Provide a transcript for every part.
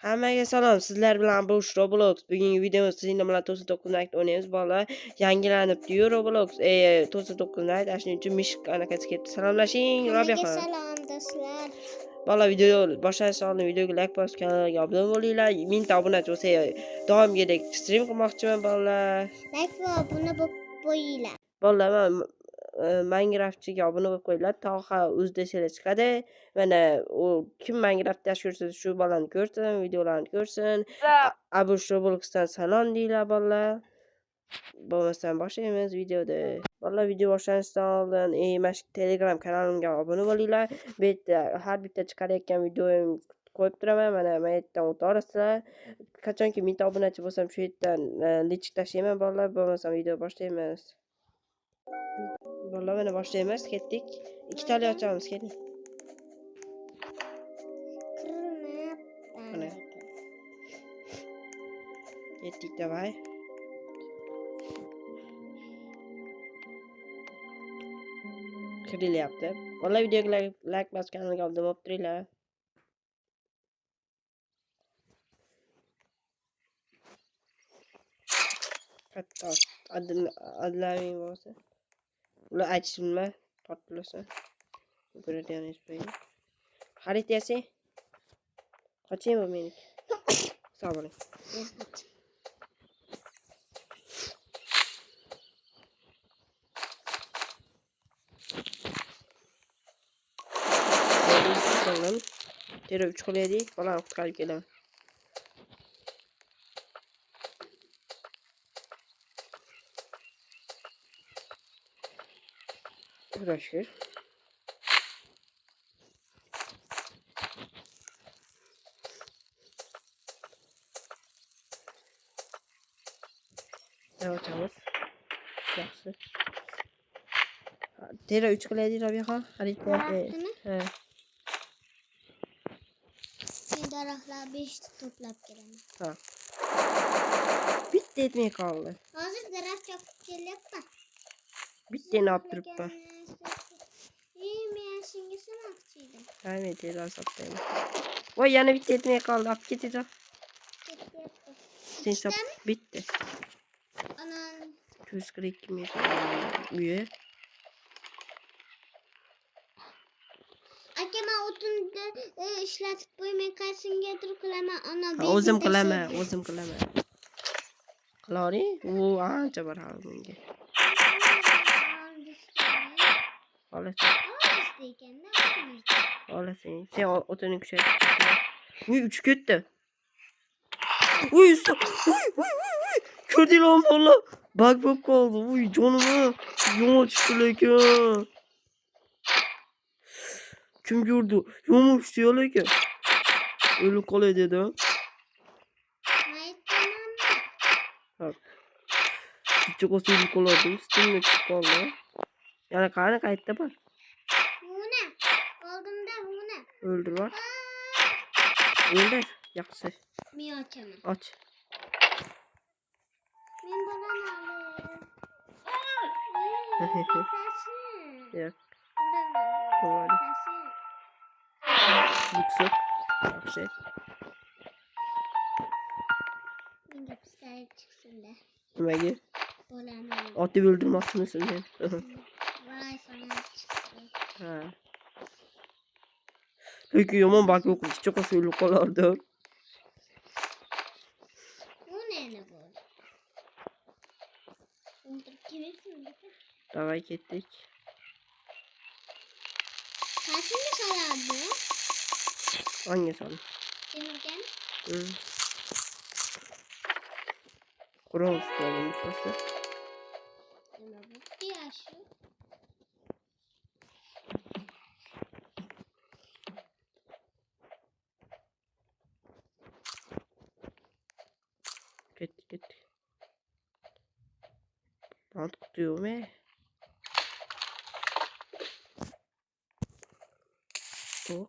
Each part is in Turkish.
Hammaga salom. Sizlar bilan Bush Roblox. Bugungi videomizda sizinle bilan 99 Night o'ynaymiz. Bolalar yangilanibdi-yu Roblox. 99 Night shuning uchun Mishk anaqasi kelibdi. Salomlashing, Robiyaxon. Salom do'stlar. Bolalar video boshlashdan oldin videoga like bosib kanalga obuna bo'linglar. 1000 ta obunachi bo'lsa davomgidek stream qilmoqchiman bolalar. Like va obuna bo'lib qo'yinglar. Bolalar Minecraftchiga obuna bo'lib qo'yinglar. Toha o'zida chiqadi. Mana u kim Minecraft yaxshi ko'rsa shu bolani ko'rsin, videolarini ko'rsin. Abush Robloxdan salom deylar bolalar. Bo'lmasam boshlaymiz videoni. Bolalar video boshlanishidan oldin mana shu Telegram kanalimga obuna bo'linglar. Bu yerda har bitta chiqarayotgan videoim qo'yib turaman. Mana yerdan o'ta olasizlar. Qachonki 1000 ta obunachi bo'lsam shu yerdan lichik tashlayman bolalar. Bo'lmasam video boshlaymiz. Bolalar mana boshlaymiz. Ketdik. Ikkitali ochamiz, keling. Mana. Ketdik davay. Kirilyapti. Bolalar videoga like bosib kanalga obuna bo'lib turinglar. Hatto adlaring bo'lsa. Ular aytishimni tortilasa. Ko'radigan isbay. Xarid yasi. Qoching bu meniki. Sog' bo'ling. Tero 3 qo'yaylik, bolani qutqarib kelaman. Xudo shukr. Ochamiz. Yaxshi. Tero 3 qilaylik Robiyaxon. Xarid qildi. Ha. Daraxtlar 5 ta to'plab kelaman. Ha. Bitta etmay qoldi. Hozir daraxt chopib kelyapman. Bittani olib turibman. Men senga sinamoqchi edim. Ha, men tezroq sotdim. Voy, yana bitta etmay qoldi. Olib ketinglar. Sen sop bitti. Ana 242 metr. Uyi. aka, men o'tinni ishlatib qo'ymay qaysingadir qilaman. Ana O'zim qilaman. Qilavering. U ancha bor hali menga. Olasing. Sen o'tini kuchaytir. Uy, uchib ketdi. Uy, ko'rdinglarmi bolalar? Bug bo'lib qoldi. Uy, jonimni yo'qotishdi lekin. Kim gördü? Yumuş diyor ki. Öyle kolay dedi. Bak. Çok o sivri kolay değil. Stimle kolay. Yani karnı kayıtta var. Hune. Oldum da hune. Öldür var. Öldür. Yaksı. Bir açamam. Aç. Ben buradan alayım. Yok. Kolay. Lüksü. Yaksı. Ben de psikolojik çıksın da. Ömer'e. Olanı. Atı öldürme aslında sen. Vay sana çıktı. Ha. Peki yaman bak yok. Çok az öyle kolardı. Bu ne bu? Kimin? Davay gittik. Kaçıncı salardı? Hangi salon? Demirgen. Hı. Kur'an salonu burası. Ama bu ya şu. Gittik. Bant tutuyor mu? O.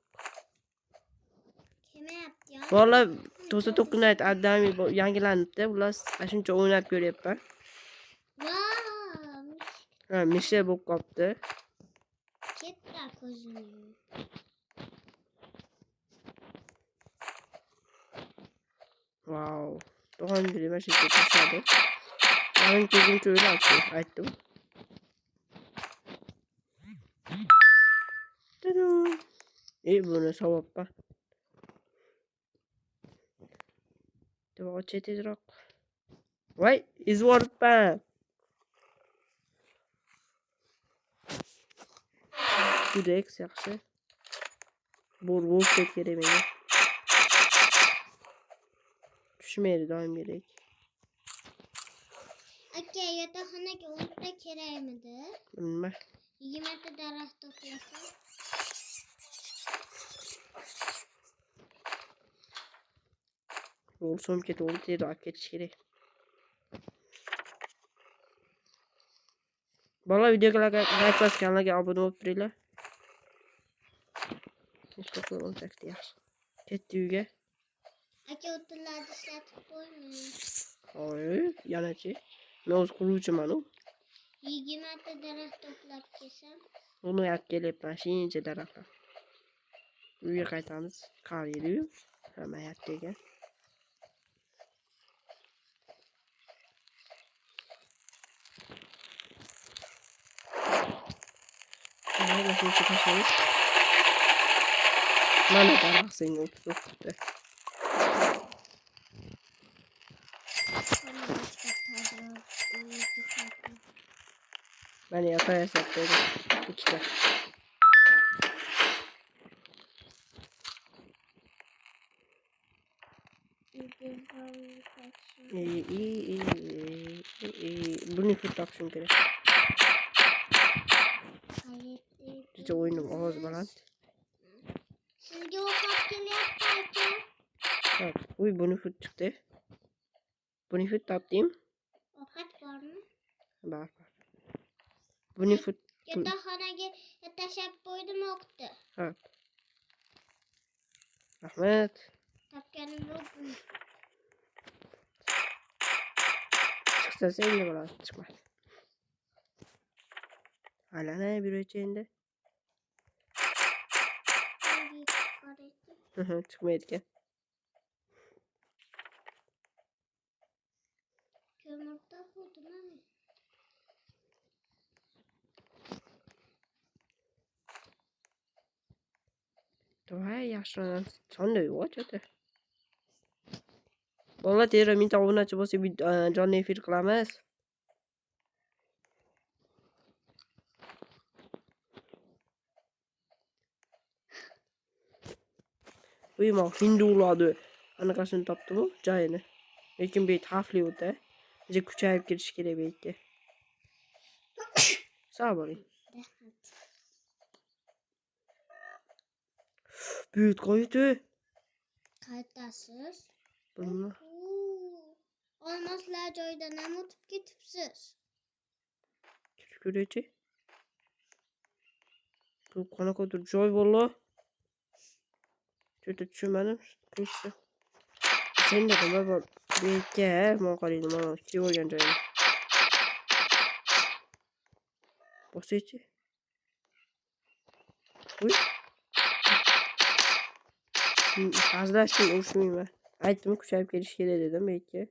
Kime yaptı ya? Valla 99 Night adamı yangilandı. Ular shuncha o'ynab ko'ryapman. Vay. Ha, Misha bo'lib qolibdi. Ketdi ko'zini. Wow. Doğan biri ben şirket açardı. Benim gözüm şöyle açtı. Açtım. Tadam. İyi bunu sevap bak. Devam çetir rock. Vay izворот ben. Güdex yaxşı. Bol ket gerek meni. Tushmaydi doim gerek. Aka yotoqxonaga o'nta kerakmidi? Nima? 20 ta daraxt to'plasam. Olsam ket oldu tezroq olib ketish kerak. Bola videoga like bosganlarga obuna bo'lib turinglar. Hech qachon olsakda yaxshi. Ketdi uyga. Aka o'tinlarni ishlatib qo'yma. Hayır, yanachi. Men o'z quruvchiman-u. 20 ta daraxt to'plab kelsam. Uni olib kelyapman, shuncha daraxtlar. Uyga qaytamiz. Qar yedi-yu. Hamma yotdi ekan. Mana shuncha tashlaymiz. Mana daraxt senga o'tibdi. Bana başka tadlar uyudu. Mana yasab qo'ydim. Ikkita. Buni tutaqshim kerak. Juda o'yinim ovoz baland. Sizga ovqat kelyapti aka. Hop, uy buni fut chiqdi. Buni fut topdim. Ovqat bormi? Bor. Buni fut. Yotoqxonaga tashlab qo'ydim o'qdi. Hop. Rahmat. Topganim yo'q. Chiqsa senga bo'ladi, chiqmadi. Alana bir endi. Chiqmaydi ekan. Ko'mirda bo'ldimi? Давай yaxshiroq sonda yo'q-chi. Bola tezroq 1000 ta obunachi bo'lsa jonli efir qilamiz. Uyma hindularni anaqasini topdim-u, joyini. Lekin bu xavfli o'ta. Biza kuchayib kirish kerak bu yerga. Sağ bo'ling. Büyük koydu. Qaytasiz? Bilmem. Olmoslar joyidan ham o'tib ketibsiz. Görece. Bu qanaqadir joy valla. Juda tushunmadim. Kuysa. Sen de nima bor? Bu yerga men qaraydim, mana kelib olgan joyim. Bosaychi. Uy. Hazırlaştım, uçmayayım. Aytdim kuchayib kelish kerak dedim bu yerga.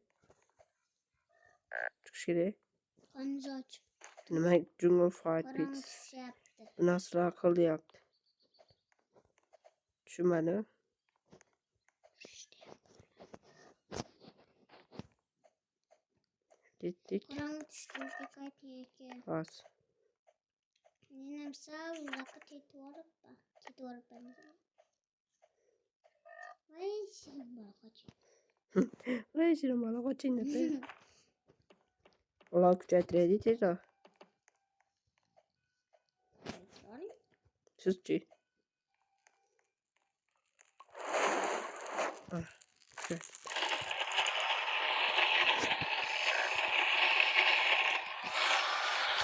Chiqish kerak. Qo'ningizni ochib. Nima jungle fight Qorong'i pit. tushyapti. Bu narsalar qil deyapti. Tushunmadim. Dit. Qorong'i tushishga qayting aka. Az. Men ham sal uzoqqa ketvoribman. Voy, shirin bola qoching. Voy, shirin bola qoching deb. Ular kuchaytiradi tezroq. Sizchi?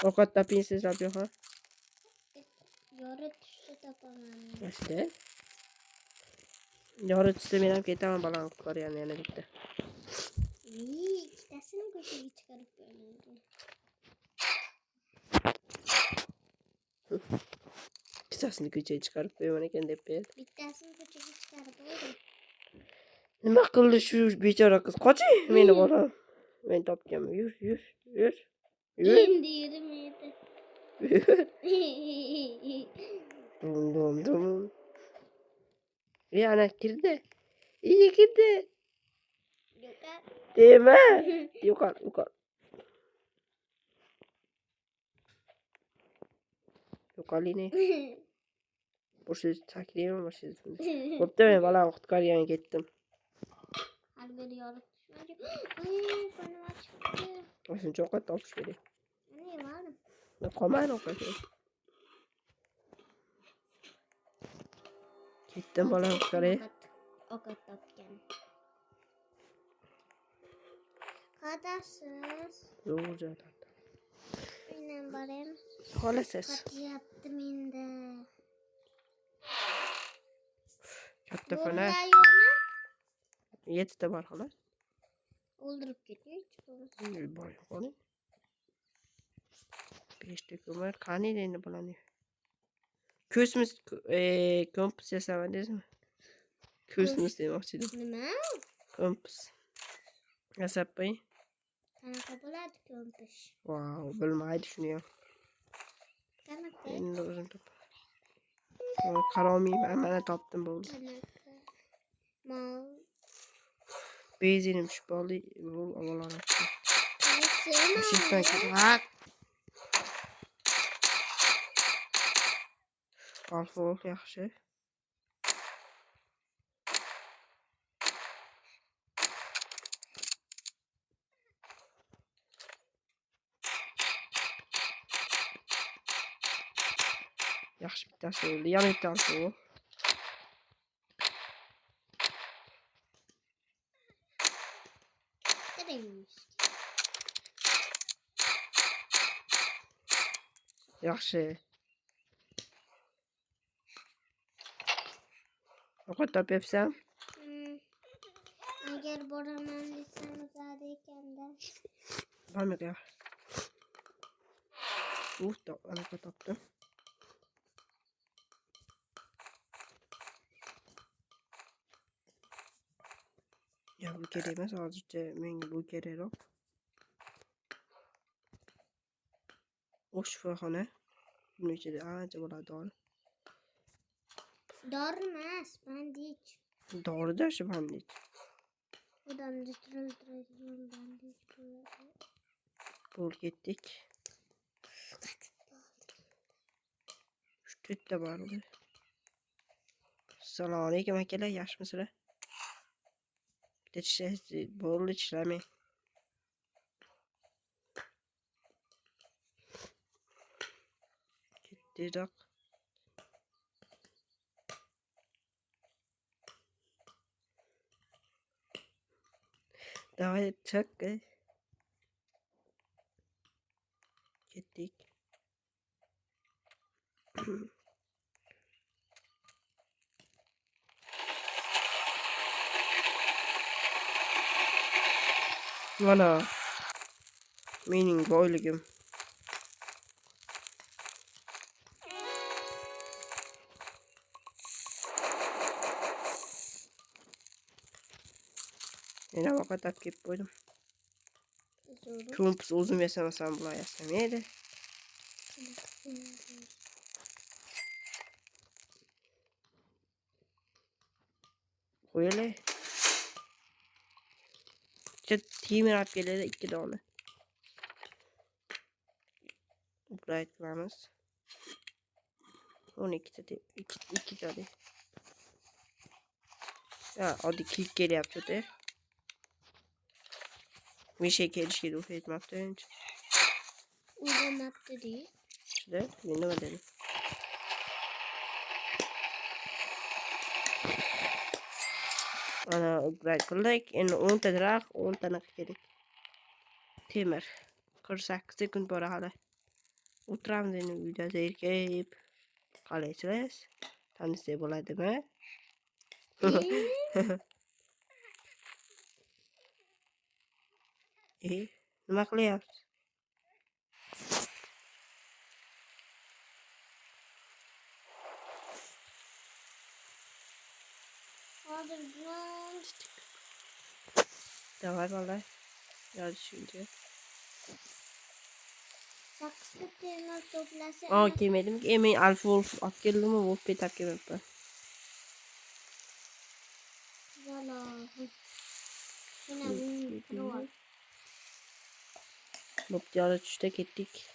Ovqat toping siz Rabiha. Yo'ri tushsa topaman. İşte. Yo'ri tushsa men ham ketaman baland ko'rgan yana bitta. Ikkitasini ko'chaga chiqarib qo'ymaydi. Bittasini ko'chaga chiqarib qo'yaman ekan deb berdi. Bittasini ko'chaga chiqarib qo'ydim. Nima qildi shu bechora qiz? Qoching, meni bolam. Men topganman. Yur. Yur. Endi yürümedi. Dum. Ana kirdi. İyi kirdi. Yukarı. Deme. Yuqor. Yuqorlini. Boşa sakrayman boshida. Bo'pti, men bolamni qutqargan ketdim. Har biri yorib tushmadi. Ay, bana chiqdi. Shuncha ovqat topish kerak. Ne var? Qolmaydi ovqat. Ketdim bolam qutqaray. Ovqat topgan. Qadasiz. Zo'r joyda. Aynen barem. Xolasiz. Katyaptim endi. Katta fona. Yo'qmi? 7 ta bor xolos. O'ldirib ketaychi. Boy qoni. 5 ta ko'mir. Qani endi bularni. Kosmos kompas yasaman deysizmi? Kosmos demoqchi edim. Nima? Kompas. Yasab qo'ying. Qanaqa bo'ladi kompas? Wow, bilmaydi shuni ham. Qanaqa? Endi o'zim topaman. Qarolmayman, mana topdim bo'ldi. Qanaqa? Mal. Benzinim tushib qoldi. Bu avvalroq. Qaysi Shitdan mal? kerak. Alfol yaxshi. Yaxshi bittasi bo'ldi. Yana bittasi bu. Qaraymiz. Yaxshi. Ovqat topyapsan? Agar boraman desam zada ekanda. Bormaydi. Anaqa topdim. Ya bu kerak emas, hozircha menga bu kerakroq. O shifoxona. Buning ichida ancha bo'ladi dori. Dori emas, bandij. Dorida shu bandij. Odamni tiriltiradigan bandij bo'ladi. Bo'lib ketdik. 3 ta bor edi. Assalomu alaykum akalar, yaxshimisizlar? Bitta ishlaysiz, bo'ldi ishlamang. Ketdiroq. Давай çak. Ketdik. Mana mening boyligim. Yana ovqat olib kelib qo'ydim. Kompas o'zim yasamasam bular yasamaydi. Qo'yaylik. Temir olib keladi 2 dona. Upgrade qilamiz. 12 ta 2 ta. Ya, oddiy klik kelyapti-da. Misha kelishga ruh etmabdi endi. Uyg'onmabdi de. Shunda men nima dedim? Ana upgrade qildik. Endi 10 ta daraxt, 10 ta naqa kerak. Temir. 48 sekund bor hali. O'tiramiz endi uyda zerikib. Qalaysiz? Tanishsa bo'ladimi? Nima qilyapsiz? Hozir bilan Давай vallahi. Ya düşünce. Saksıda elmas toplasa Aa yemedim ki. Yemeği Alf Wolf at geldi mi? Wolf pet at geldi mi? valla. Yine bunun kuru var. Mutluya düştük ettik.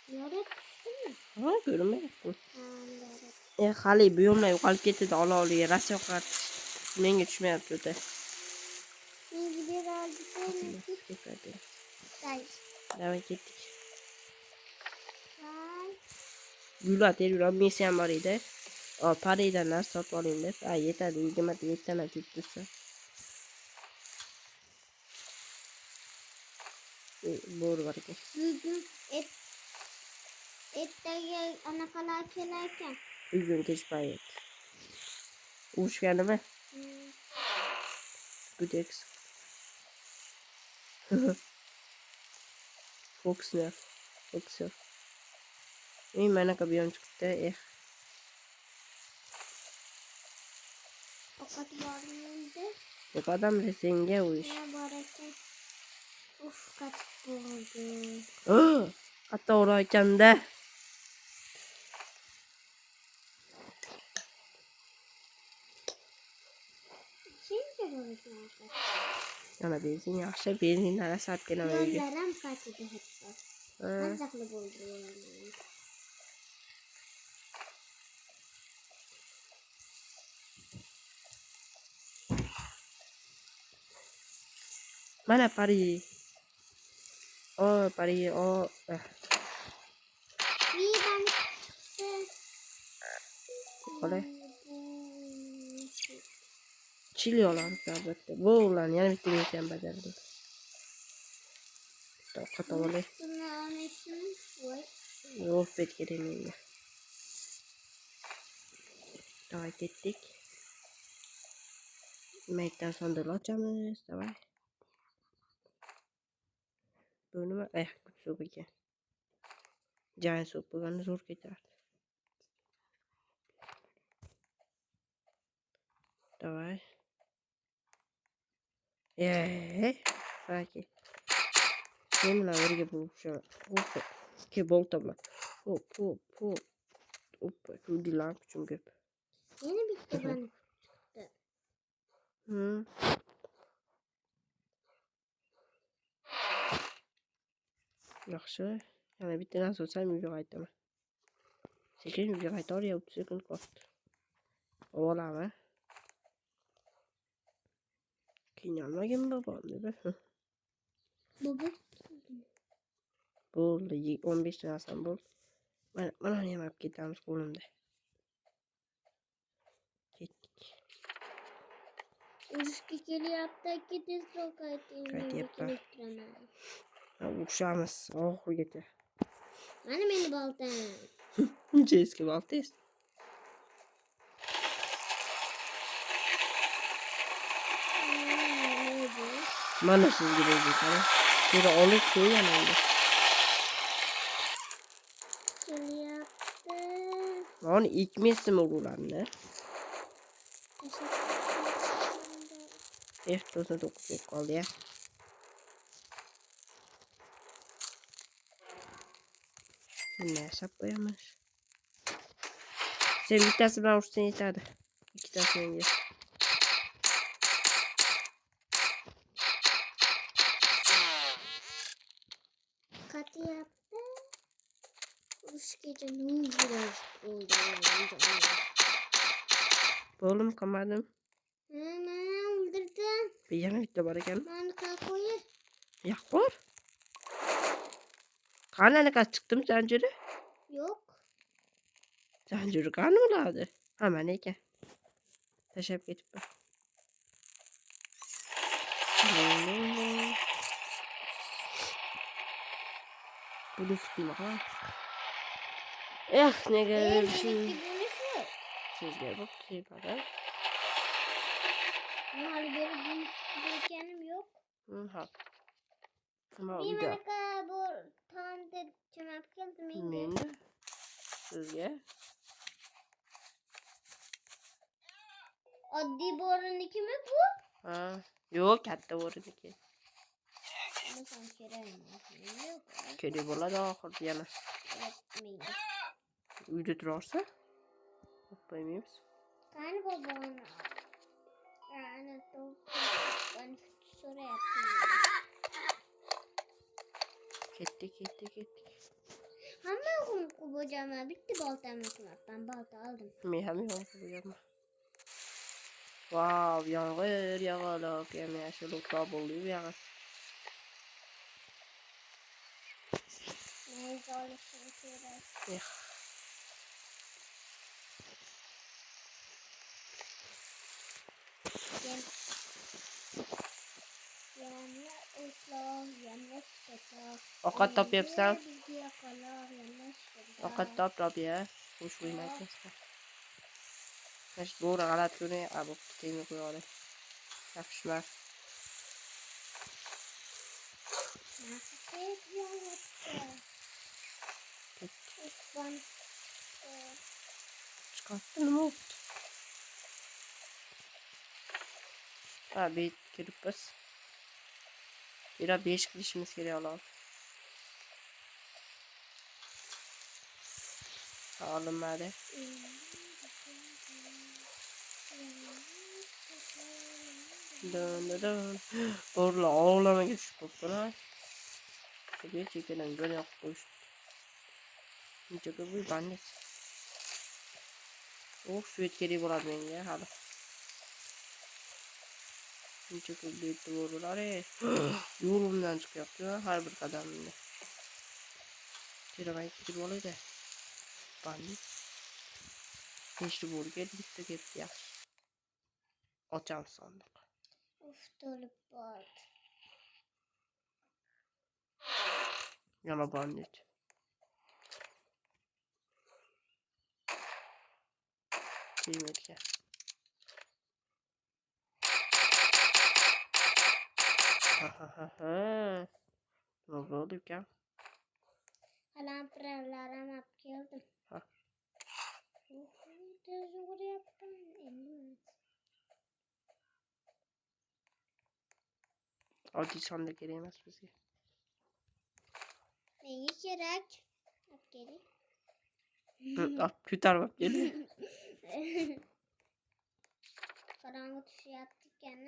Yoret düştü mü? Ha görünmüyor. Yoret. Hali büyümle yukarı getirdi ala yarası yok artık. Nenge düşmeye yapıyordu. Ne gidiyor aldı söyle. Gel. Devam ettik. Gel. Gül atıyor. Yuran mesleğim var idi. O parayı da nasıl satın alayım de. Ay yeter. İlgime de yeter. Ne tuttursa. Doğru var ki. Bugün ette ana kadar kelerken. Bir gün keşif ayet. Uç kendime. Good ex. Fox ne? Fox yok. İyi mana kabiyon çıktı. Fakat varlığında. Yok adam resenge uç. Ne baraka. Uf kaç oldu. Hatta orayken de. Şimdi olacak. Yana benzin yaxşı. Benzinlere sahip gene öyle. Yollarım kaçtı hatta. Azaklı bulduruyorum. Mana Paris? Oh Paris. Oh. İyi ben çıktı. Olay. Çiliyorlar elbette. Bu ulan yani bitti sen becerdin. Kata olay. Bunu anlaşın. Vay. Yok bet gelemiyor. Davet ettik. Yemekten sonra da açacağız. Tamam. Bölümü kutu peki. Giant soup bana zor gider. Давай. Sakin. Yemin ederim ki bu şu. Hop. Ki boltamla. Hop hop hop. Hop. Şu dilan küçüm göp. Yine bitti ben. Hı. Yaxşı. Yani bittiğinden sonra sen video kayıtlama. 8 video kayıt oraya 30 sekund koştu. Oğlan mı? Kinyanma babam dedi. Baba. Bul 15 tane alsam bul. Bana yemek gitmemiz kolumda. Gittik. Ilişki keli yaptı ki diz sokaydı. Kayıt yaptı. Uçağımız. Oh getir. Hani beni baltan. Ceski baltayız. Manasız gidecek hani. Böyle alıp koy yanında. Keli yaptı. Lan ilk mesim olur anne. Dosa 9 yok kaldı ya. Ne hesap koyamaz. Sen bir tanesi ben uçtan yeterdi. 2 tanesi önce. Katı yaptı. Kuş gece ne biraz oldu. Oğlum kamadım. Ne öldürdün? Bir yana bitti bari gel. Ben kalkoyu. Yak var. Kana ne kadar çıktım zinciri? Yok. Zinciri kanı mı lazım? Hemen eke. Teşekkür edip bak. Bunu tutayım ha. Ne kadar bir şey. Sizlere bak şey kadar. Halbuki benim kendim yok. Ha. Ama Bir bir daha. meneka bu tandır çömep geldi mi? Mende. Sizge. Addi borun iki mi bu? Ha. Yo'q, katta bo'riniki. Buni ham kerak emas. Yo'q. Kerak bo'ladi oxirida yana. Kerakmaydi. Uyda turarsa? Qo'ymaymiz. Qani boboni? Ana to'pdan so'rayapti. Ketdik. Hamma qumqu bo'jama bitta boltamni qilibman. Bolta oldim. Men ham yo'q. Wow, yomg'ir yog'aloq, yam-yashil o'tloq bo'ldi bu yog'i. Neyse olishim kerak. Yamla o'tloq, yamla o'tloq. Ovqat topyapsan? Bizga yoqaloq, yamla o'tloq. Ovqat top ya. Xush o'ynayapsan. Mana bo'ri g'alati ko'ring, abu tengi qo'ya olay. Yaxshilar. Naqshbek yonyapti. Osmon Chiqartdi nima bo'ldi? Ha, bet kiribmiz. Yana 5 qilishimiz kerak olam. Olinmadi. Dön. Bo'rilar ovlamaga tushib qolibdilar. Bir chekkadan jo'n yoqib qo'yishdi. Bunchaga bu bandit. Svet kerak bo'ladi menga hali. Bunchaga betda bo'rilar, yo'limdan chiqyapti har bir qadamimda. Teramay ketib oladi. Bandit. Nechta bo'ri keldi, bitta ketdi yaxshi. Ochamiz sandiq. to'lib bordi. Yana bandit. Kıymetli. Ne oldu ki? Qalampirlarım olib keldim. Ha. Tez uğrayapman endi. Oddiy sonda kerak emas bizga. Menga kerak. Olib keling. Ko'tarib olib keldi. Qorong'i tushyapti ekan.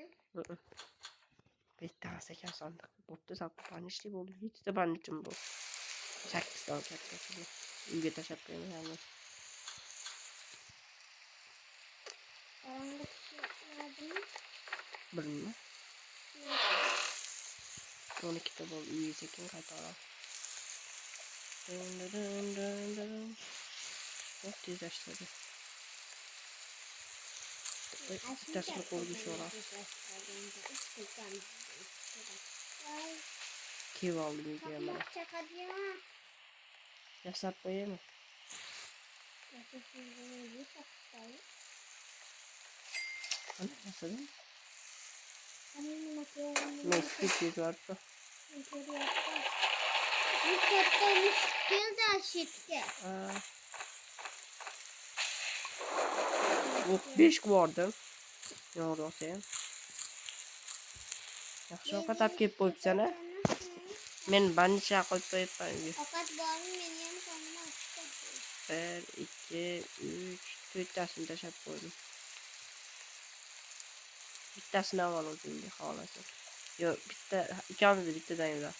Bitta ekan sandiq. Bo'pti, zakopanishli bo'ldi. 7 ta bandichim bor. 8 ta kattasini. Uyga tashlab qo'ymayman. Qorong'i tushyaptimi? Bilmayman. 12 ta bo'ldi. Uyga sekin qaytaram. Dın. Çok tezleştirdi. Bittasini qo'lga sho'ra. Kev oldim uyga mana. Yasab qo'yaymi? Qani yasading? Mesga kezardi. Bu katta mushkil dashitga. Bu 5 bordim. Yo'q ham. Yaxshi ovqat olib kelib qo'yibsan-a? Men bandicha qo'yib qo'yibman uyga. Ovqat bormi? Men ham qo'lni ochib. 1, 2, 3, 4 tasini tashlab qo'ydim. Bittasini avval o'zingga xohlasan. Yo'q, bitta, ikkamizni bittadan yuradi.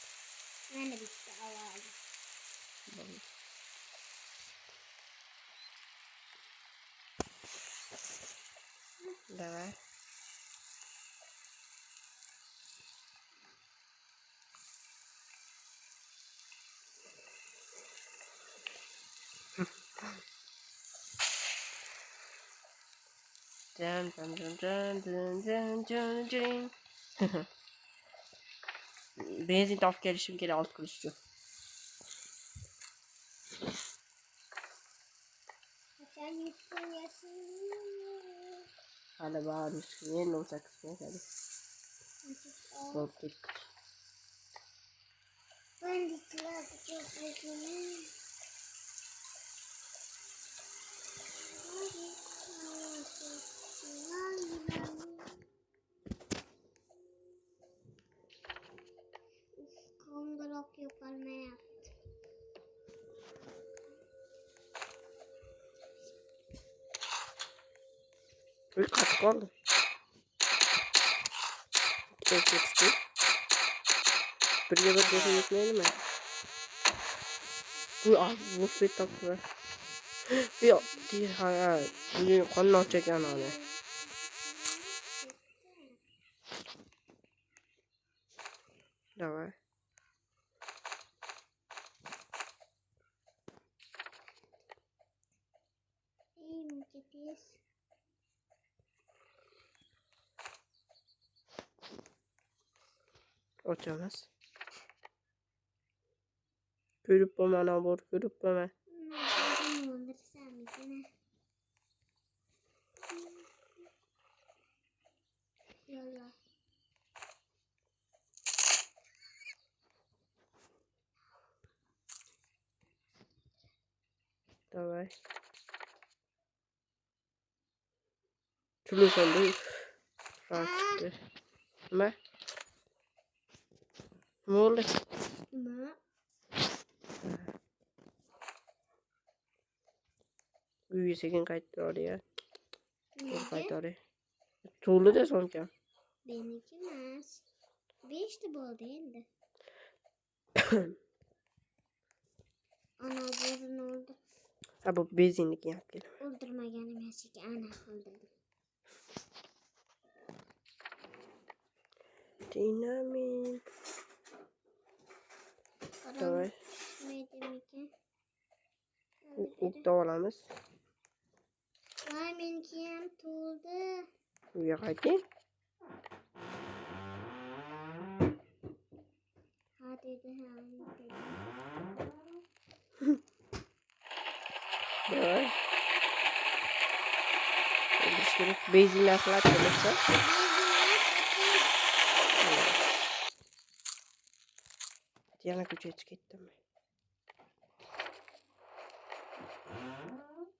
Mana bitta avval. Давай. Dın. Benzin topib kelishim kerak 6 kulish uchun. Hali bari men 18 ga hali. Bo'lib ketdi. Banditlar ko'pligini. Bir kaç kaldı. Tek geçti. Birge bir defa yetmeyeli mi? Bu bir tatlı. Bir değil hayır. Bugün kanını açacak yani. Давай. İyiyim gidiyoruz. Açamaz. Görüp bana bor, görüp bana. Ne olur sen misin? Yolla. Давай. Türlü sandı. Rahat çıktı. Ne? Ne oldu? Ne? Büyüyü sekin kayıttı oraya. Ne? Kayıttı oraya. Tuğlu da son ya. Benimki mas. Beş de bol değildi. Ana borun oldu. Ha bu benzinlik yaptı. Öldürme geldim yaşık. Ana öldürdüm. Dinamit. Давай. Neydi ki? Ukta olamaz. Vay benimki hem tuğdu. Uyuya kaydı. Hadi de hadi. Давай. Görüşürüz. Benzin nasıl atılırsa. Yana güce çıktım.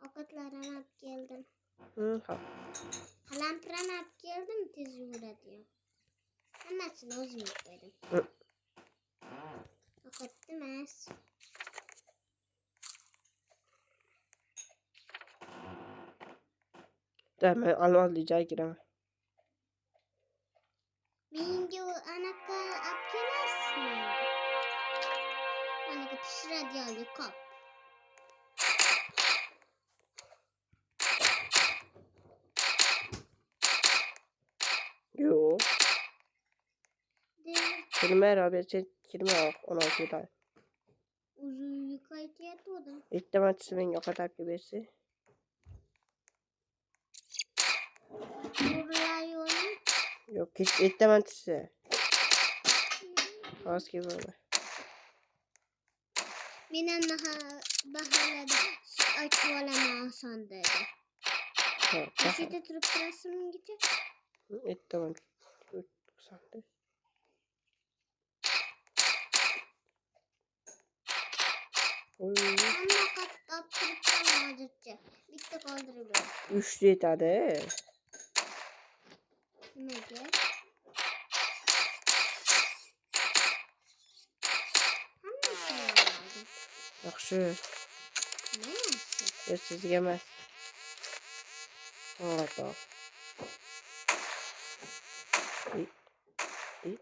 Okatlarını alıp geldim. Hı ha. Kalampiranı alıp geldim tez yuğra diyor. Anasını özüm yükledim. Hı. Okattım az. Tamam al diyeceğim gireme. Mingi o anaka apkenas mı? Anaka pişira diyordu kop. Yo. De Kelime beraber kelime yok. 16 tane. uzun yukayt yatıyordum. İhtimal ben yok kadar birisi. Buraya yolu. Yok hiç ihtimal size. Az gibi böyle. Benim bahaladı. Açıvalama asan dedi. Ha, Kasete turup durasın gidecek. ihtimal. Sandı. Oy. Ama kat turup duracak. Bitti kaldırıyor. 3 tane. Ne diyor? Hangisini aldın? Yaxşı. Ne yaptın? Siz yemez. Evet bak. İyi.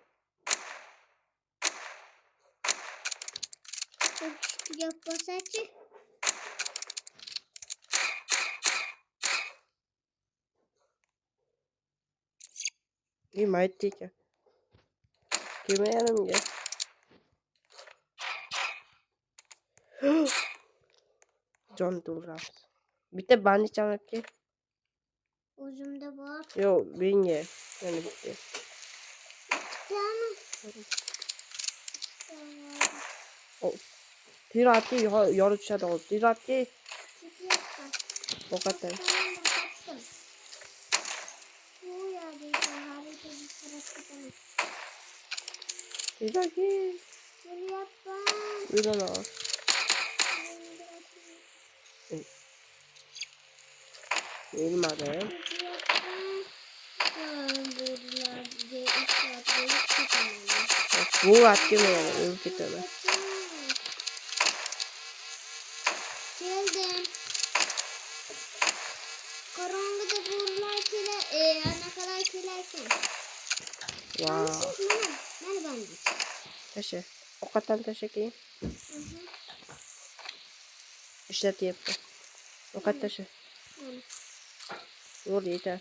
Çok yapmasa ki. İyi mayt değil ki. Kime yanım ya? Can durur. Bir de ben hiç anlat ki. Uzumda var. Yo ben ye. Yani bitti. Tamam. O. Tirati yarı çadı ol. Tirati. Çift yaptım. O kadar. Kapattım. Bu ya bir harika bir sırası bana. Tirati. Gel yapma. Buradan al. Elmadı. Bu attı mı yani? Ülke tabi. Geldim. Karanlıkta buralar Wow. Mana bandik. Tasha. Ovqatdan tasha keyin. Ishlatyapti. Ovqat tasha. Bo'ldi, yetar.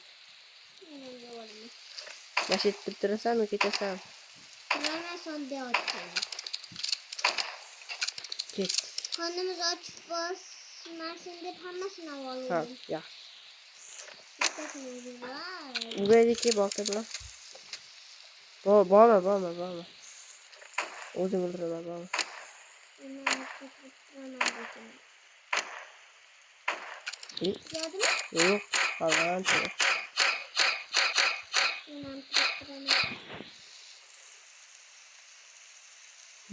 Nasha etib turasanmi, ketasanmi? Mana sonda ochdim. Ket. Qornimiz ochib bosmasin deb hammasini Ha, oldim. yaxshi. Bittasini yuzlar. Ubaydiki bolta bilan. Borma. O'zim o'ldiraman, borma. Yo'q, qolgan.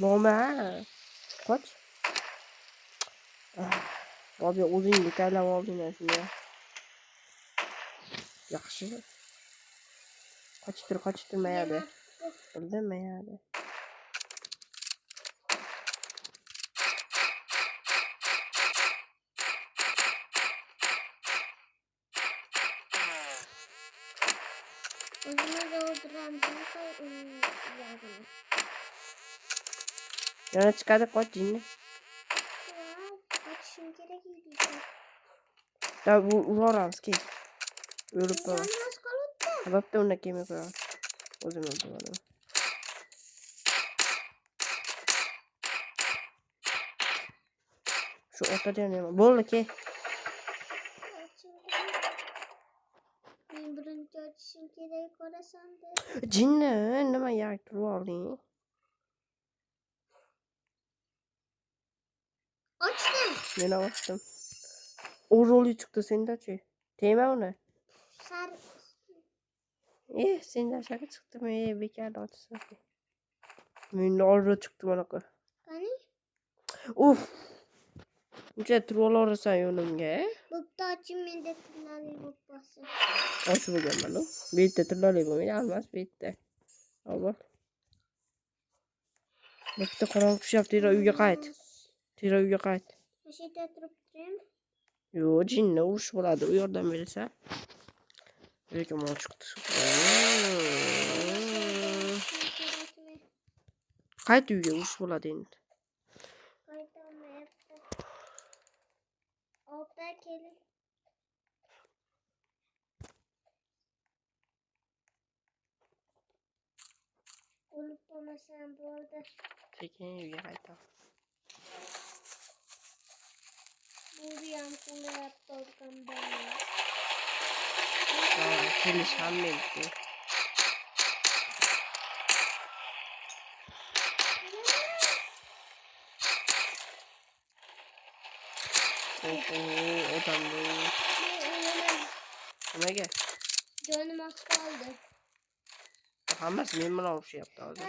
Borma. Qoch. Bobi o'zingga taylab olding shuni. Yaxshi. Qochib turmayadi. Bilmayadi. O'zimiz o'ldiramiz. Yana chiqadi, qoch jinni. Qochishim kerak edi. Da uramiz keyin. O'lib qoladi. Yonimiz qolibdi. Hababda unda kelmay qo'yadi. O'zim o'ldiraman. Shu o'tadan nima? Bo'ldi, ke. Men birinchi ochishim kerak ko'rasan-da. Jinni, nima yak turib olding? Ochdim. Men ochdim. O'roli chiqdi senda-chi. Tegma uni. Sar. Senda shaka chiqdimi? Bekor ochsan. Menda orro chiqdi bunaqa. Qani? Uf. Uncha turib olasan yo'limga. Bo'pti ochim menda tilali bo'p qolsin. Ochib bo'lganman. Bu yerda tilali bo'lmaydi, almas bu yerda. Avval. Bitta qorong'i tushyapti, uyga qayt. Uyga qayt. Shu yerda turibdim. Yo'q, jinni urush bo'ladi, u yordam bersa. Lekin mo chiqdi. Qayt uyga, urush bo'ladi endi. Qaytamayapti. Olta keling. O'lib qolmasam bo'ldi. Sekin uyga qaytaman. Buriyam qo'lyapti o'rtamda. Kelish ham mumkin. Odamni. Nimaga? Jonim och qoldi. Hammasi men bilan urushyapti hozir.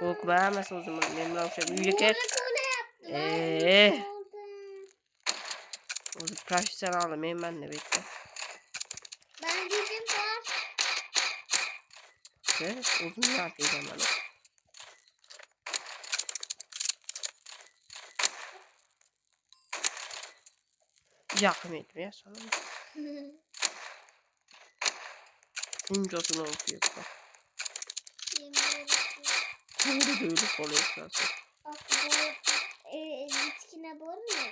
Qo'rqma, hammasi o'zim men bilan urushyapti. Uyga ket. O'zi professional menman deb aytdi. Bandijim bor. O'zim yordam Yaqin etmay sana. Uncasını okuyup bak. Burada böyle oluyor Litkine bor mu?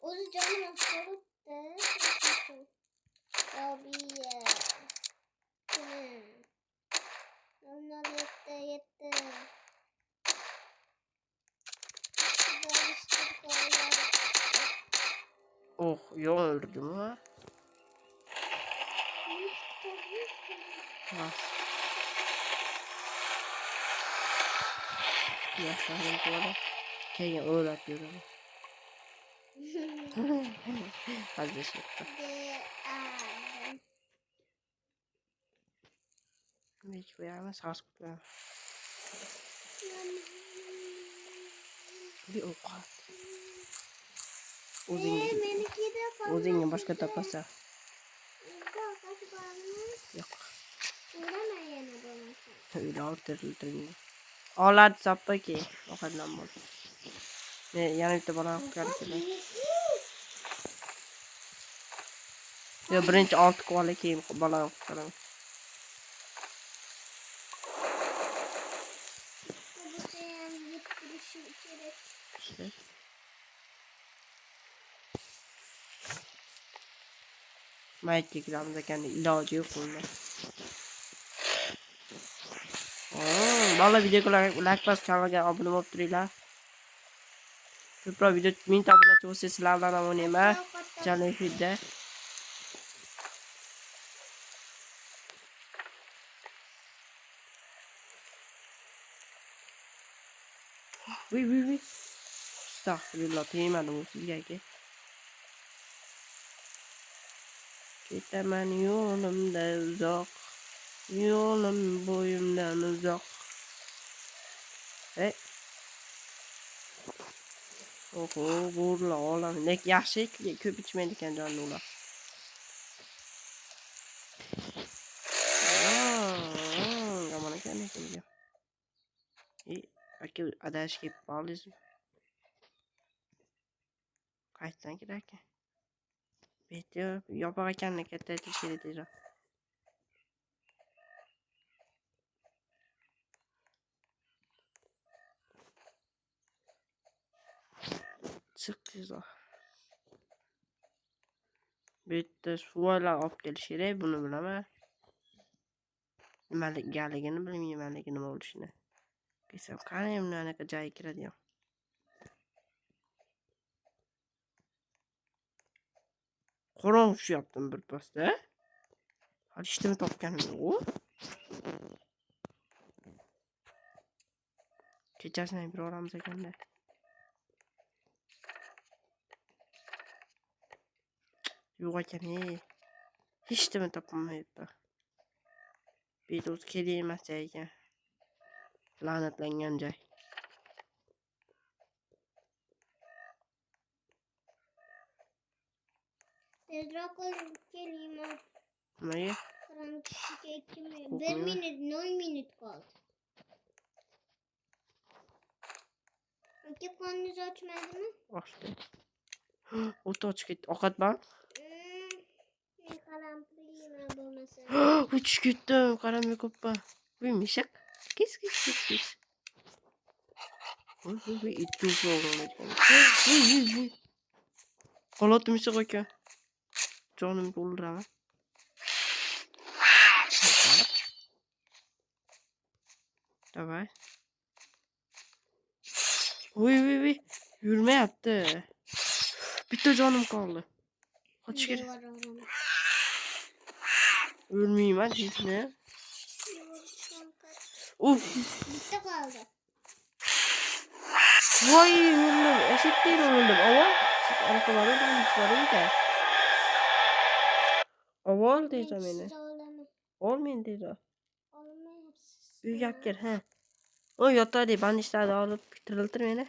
O canım olup da. Tabii. Onlar yetti. Oh, yok öldürdüm ha. Yaşlandım bu arada. Keyin öğretiyorum. Hadi şimdi. Hiç beğenmez, has kutlar. Bir okat. O'zingga boshqa topasan. Yo'q. Uyda o'tiriltiring. Oladi sapaki. Ovqatdan bo'ldi. Men yana bitta bola qutqarishim. Yo, birinchi 6 ko'la keyin bola qutqaraman. İşte. Mayt tekramız ekan iloji yo'q bunda. Valla videoga like bosib kanalga obuna bo'lib turinglar. Ko'proq video 1000 ta obunachi bo'lsa sizlar bilan o'ynayman. Jonli efirda. Voy. Astagfirullah, tegmadim u sizga aka. Ketaman yo'limda uzoq. Yo'lim bo'yimdan uzoq. Hey. Oho, bo'rlar olam. Lekin yaxshi ko'p ichmaydi ekan jonni ular. Yomon ekan lekin. Aka adashib ketib qoldingizmi? Qaytdan kerak ekan. Betyo yopiq ekanini katta aytish kerak tezroq. Chiq tezroq. Bu yerda suvoylar olib kelish kerak, buni bilaman. Nimaligini bilmayman, nima bo'lishini. Desam, qani anaqa joyi kiradigan. Qorong tushyaptim bir pasda. Hali ishtimi topganim yo'q. Kechasini bir oramiz ekanda. Yo'q ekan, hech nima topolmayapti. Bedo'z kerak emas joy ekan. La'natlangan joy. Tezroq olib keling. Nimaga? Karam kishiga 2 minut, 1 minut, 0 minut qoldi. Aka qorningiz ochmadimi? Ochdi. O't ochib ketdi. Ovqat bor? Men qalampir yeyman bo'lmasa. Uch ketdim. Qaramay ko'ppa. Voy meshak. Kes. Voy it yo'q. Holatim yo'q ekan. Jonimni o'ldiraman. Davay. Voy. Yurmayapti. Bitta jonim qoldi. Qochish kerak. O'lmayman sizni. Uf. Bitta qoldi. Voy, o'ldim. Eshitding o'ldim. Avval anaqa bor. Avval deydi meni. Ol meni deydi. Uyga olib kel, ha. O yotadi, bandishlarni olib tiriltir meni.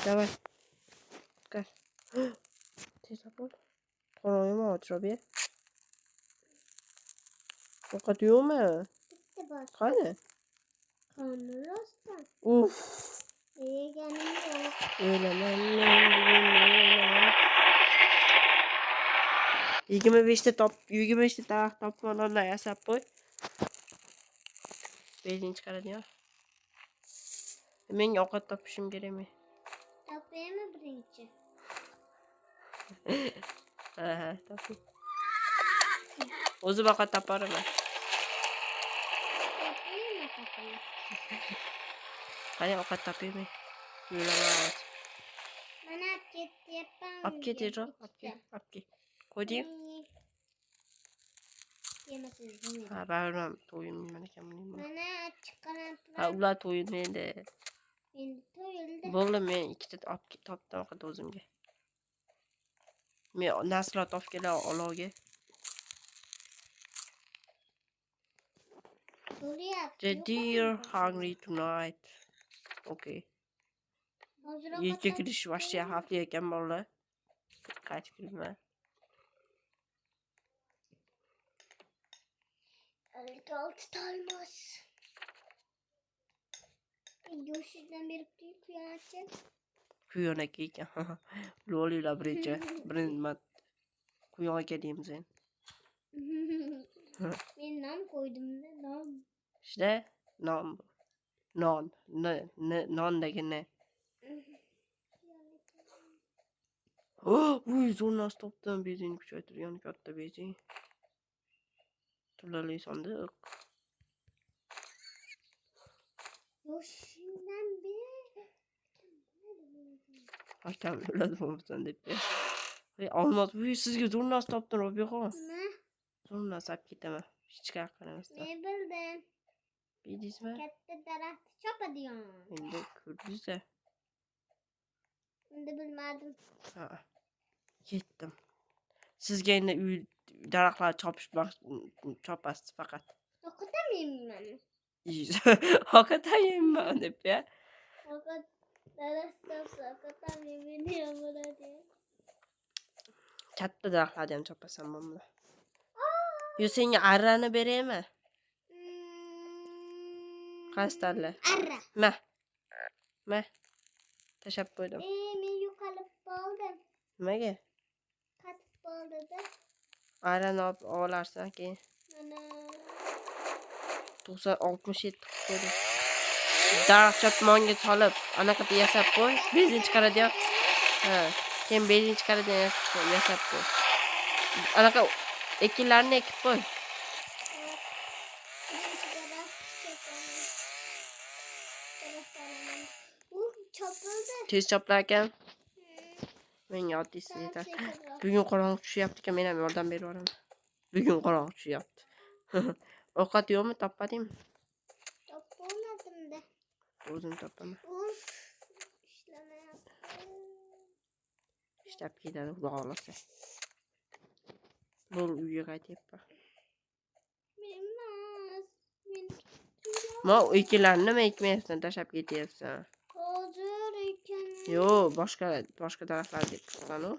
Davay. Qar. Tezroq bo'l. Qorong'imi o'chirib ber. Ovqat yo'qmi? Bitta bor. Qani? Qani rostdan. Uf. Yeganim yo'q. O'laman. 25 ta topganlardan yasab qo'y. Benzin chiqaradigan. Menga ovqat topishim kerakmi? Topaymi birinchi? Ha, toping. O'zim ovqat topaman. Qani ovqat topaymi? Yo'laman. Mana ketyapman. Olib ketayroq, olib ket. Qo'yding? Yemasin. Ha, baribir to'yim nima ekan buni. Mana chiqarib. Ha, ular to'yildi endi. Endi to'yildi. Bo'ldi, men ikkita topdim ovqat o'zimga. Men nasrat olib kela olovga. The deer hungry tonight. Okay. Yekka kirish vashcha xavfli ekan bolalar. Qaytib kirma. Altı olmaz. Yoshdan berib kuyanacak. Kuyonak ekan. Lolilar birinchi kuyon aka deymiz endi. Men nom qo'ydim-da, nom. İşte non bu. Non. Nondagi ne? Oh, uy, zo'rni topdim. Bezingni kuchaytirgan katta bezing. Turli sandiq. Yoshingdan beri. Akam o'ladi bo'lmasam deb. Ey, olmos, uy, sizga zo'rni topdim, Robiyaxon. Nima? Zo'rni olib ketaman. Hech qanaqa qaramasdan. Men bildim. Bildingizmi? Katta daraxtni chopadigan. Endi ko'rdingiz-a? Endi bilmadim. Ha. Ketdim. Sizga endi uy daraxtlarni chopasiz faqat. O'qitam yeyman. Hakikaten yemem deb ya. Fakat daraxt chopsa o'qitam yeyman bo'ladi. Katta daraxtlarni ham chopasan bunga. Yo, senga arrani beraymi? Qaysi tanla? Arra. Ma. Tashab qo'ydim. Men yo'qolib qoldim. Nimaga? Qatib qoldi-da. Arrani olib olarsan keyin. Mana 67 qilib qo'ydim. Daraxt chopmonga solib, anaqa yasab qo'y. Benzin chiqaradigan. Ha. Keyin benzin chiqaradigan yasab qo'y. Anaqa ekinlarni ekib qo'y. birinchi daraxt chopaman. Daraxtlarni. U chopildi. Tez choplar ekan. Menga oddiysi yetar. Bugun qorong'i tushyapti ekan, men ham yordam berib yuboraman. Bugun qorong'i tushyapti. Ovqat yo'qmi, topmadingmi? Topolmadim-da. O'zim topaman. İşlamayapti. Ishlab ketadi, xudo xohlasa. Bu uyga qaytyapman. Emas. Men Ma ekinlarni nima ekmayapsan, tashlab ketyapsan? hozir ekan. Yo, boshqa daraxtlarni deb turgan u.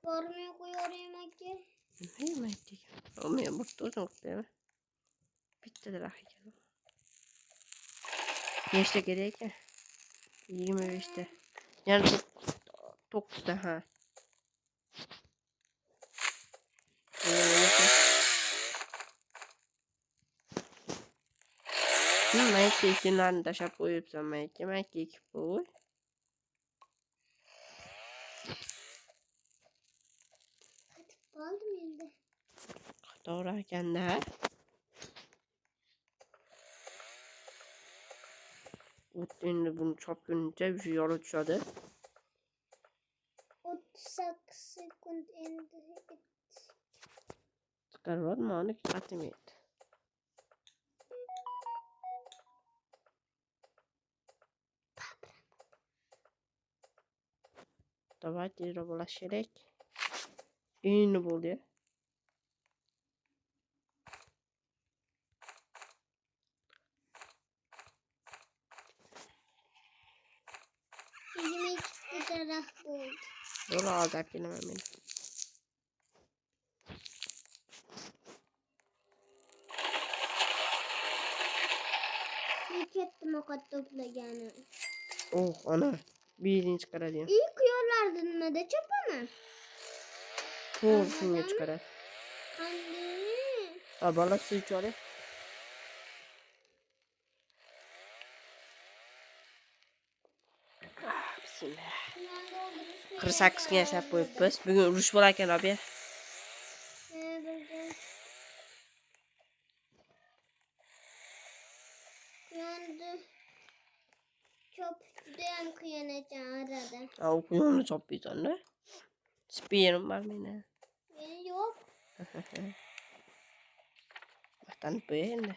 Bormay qo'yaveraymi aka? Nima aytdik? Men bitta o'zim qilmayman. Bitta daraxt ekan. Nechta kerak ekan? 25 ta. Yani 9 ta, ha. Mayka ekinlarni tashlab qo'yibsan, mayka ekib qo'y. Qoldim endi. To'g'ri ekanda. Endi buni chopguncha shu yo'li tushadi. 38 sekund endi. Chiqaribman, uni qatimaydi. Давайте работать kerak. Endi bo'ldi. Daraxt bo'ldi. Yo'l olib kelaman men. Ketdim ovqat to'plagani. Oh, ana. Benzin chiqaradigan. Kuyovlarni nimada chopaman? To'g'ri, shunga chiqaradi. Qanday? Ha, bola suv ichib oling. Bismillah. 48 ga yashab qo'yibmiz. Bugun urush bo'lar ekan, Robiya. Bildim. Quyonni chopish judayam qiyin ekan arada. Ha, u quyonni chopmaysan-da. Sperim bor meni. Men yo'q. Maqtanib qo'y endi.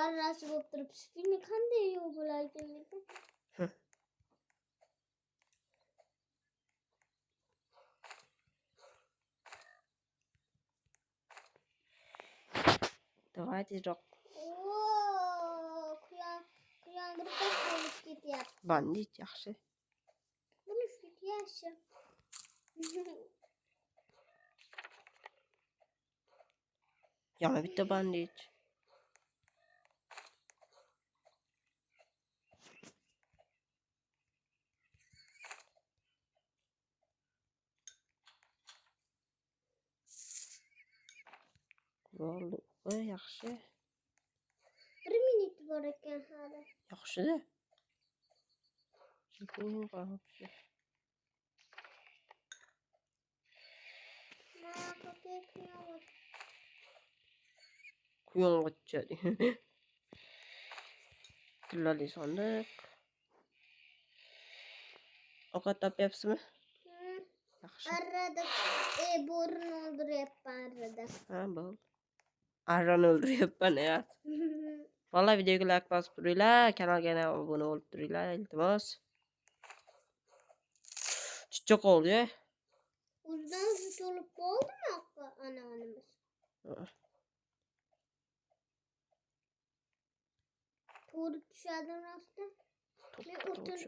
Arrasi bo'lib turib, spinni qanday yo'q bo'lar ekan endi? Давайте roq. Quyon bir to'p bo'lib ketyapti. Bandit yaxshi. Buni yaxshi. Yana bitta bandit. Bo'ldi. Voy, yaxshi. 1 minut bor ekan hali. Yaxshi-da. Sekin qarab tushdi. Quyong'ich. Tillali sandiq. Ovqat topyapsizmi? Yaxshi. Arada bo'rini o'ldiryapman arada. Ha, bo'ldi. Arrani o'ldiryapman, evet. Vallahi videoga like bosib turinglar, kanalga ham obuna bo'lib turinglar, iltimos. Chicha qoldi-ya. O'zidan o'zi to'lib qoldimi anavamiz? To'ri tushadi rostda. Men o'tin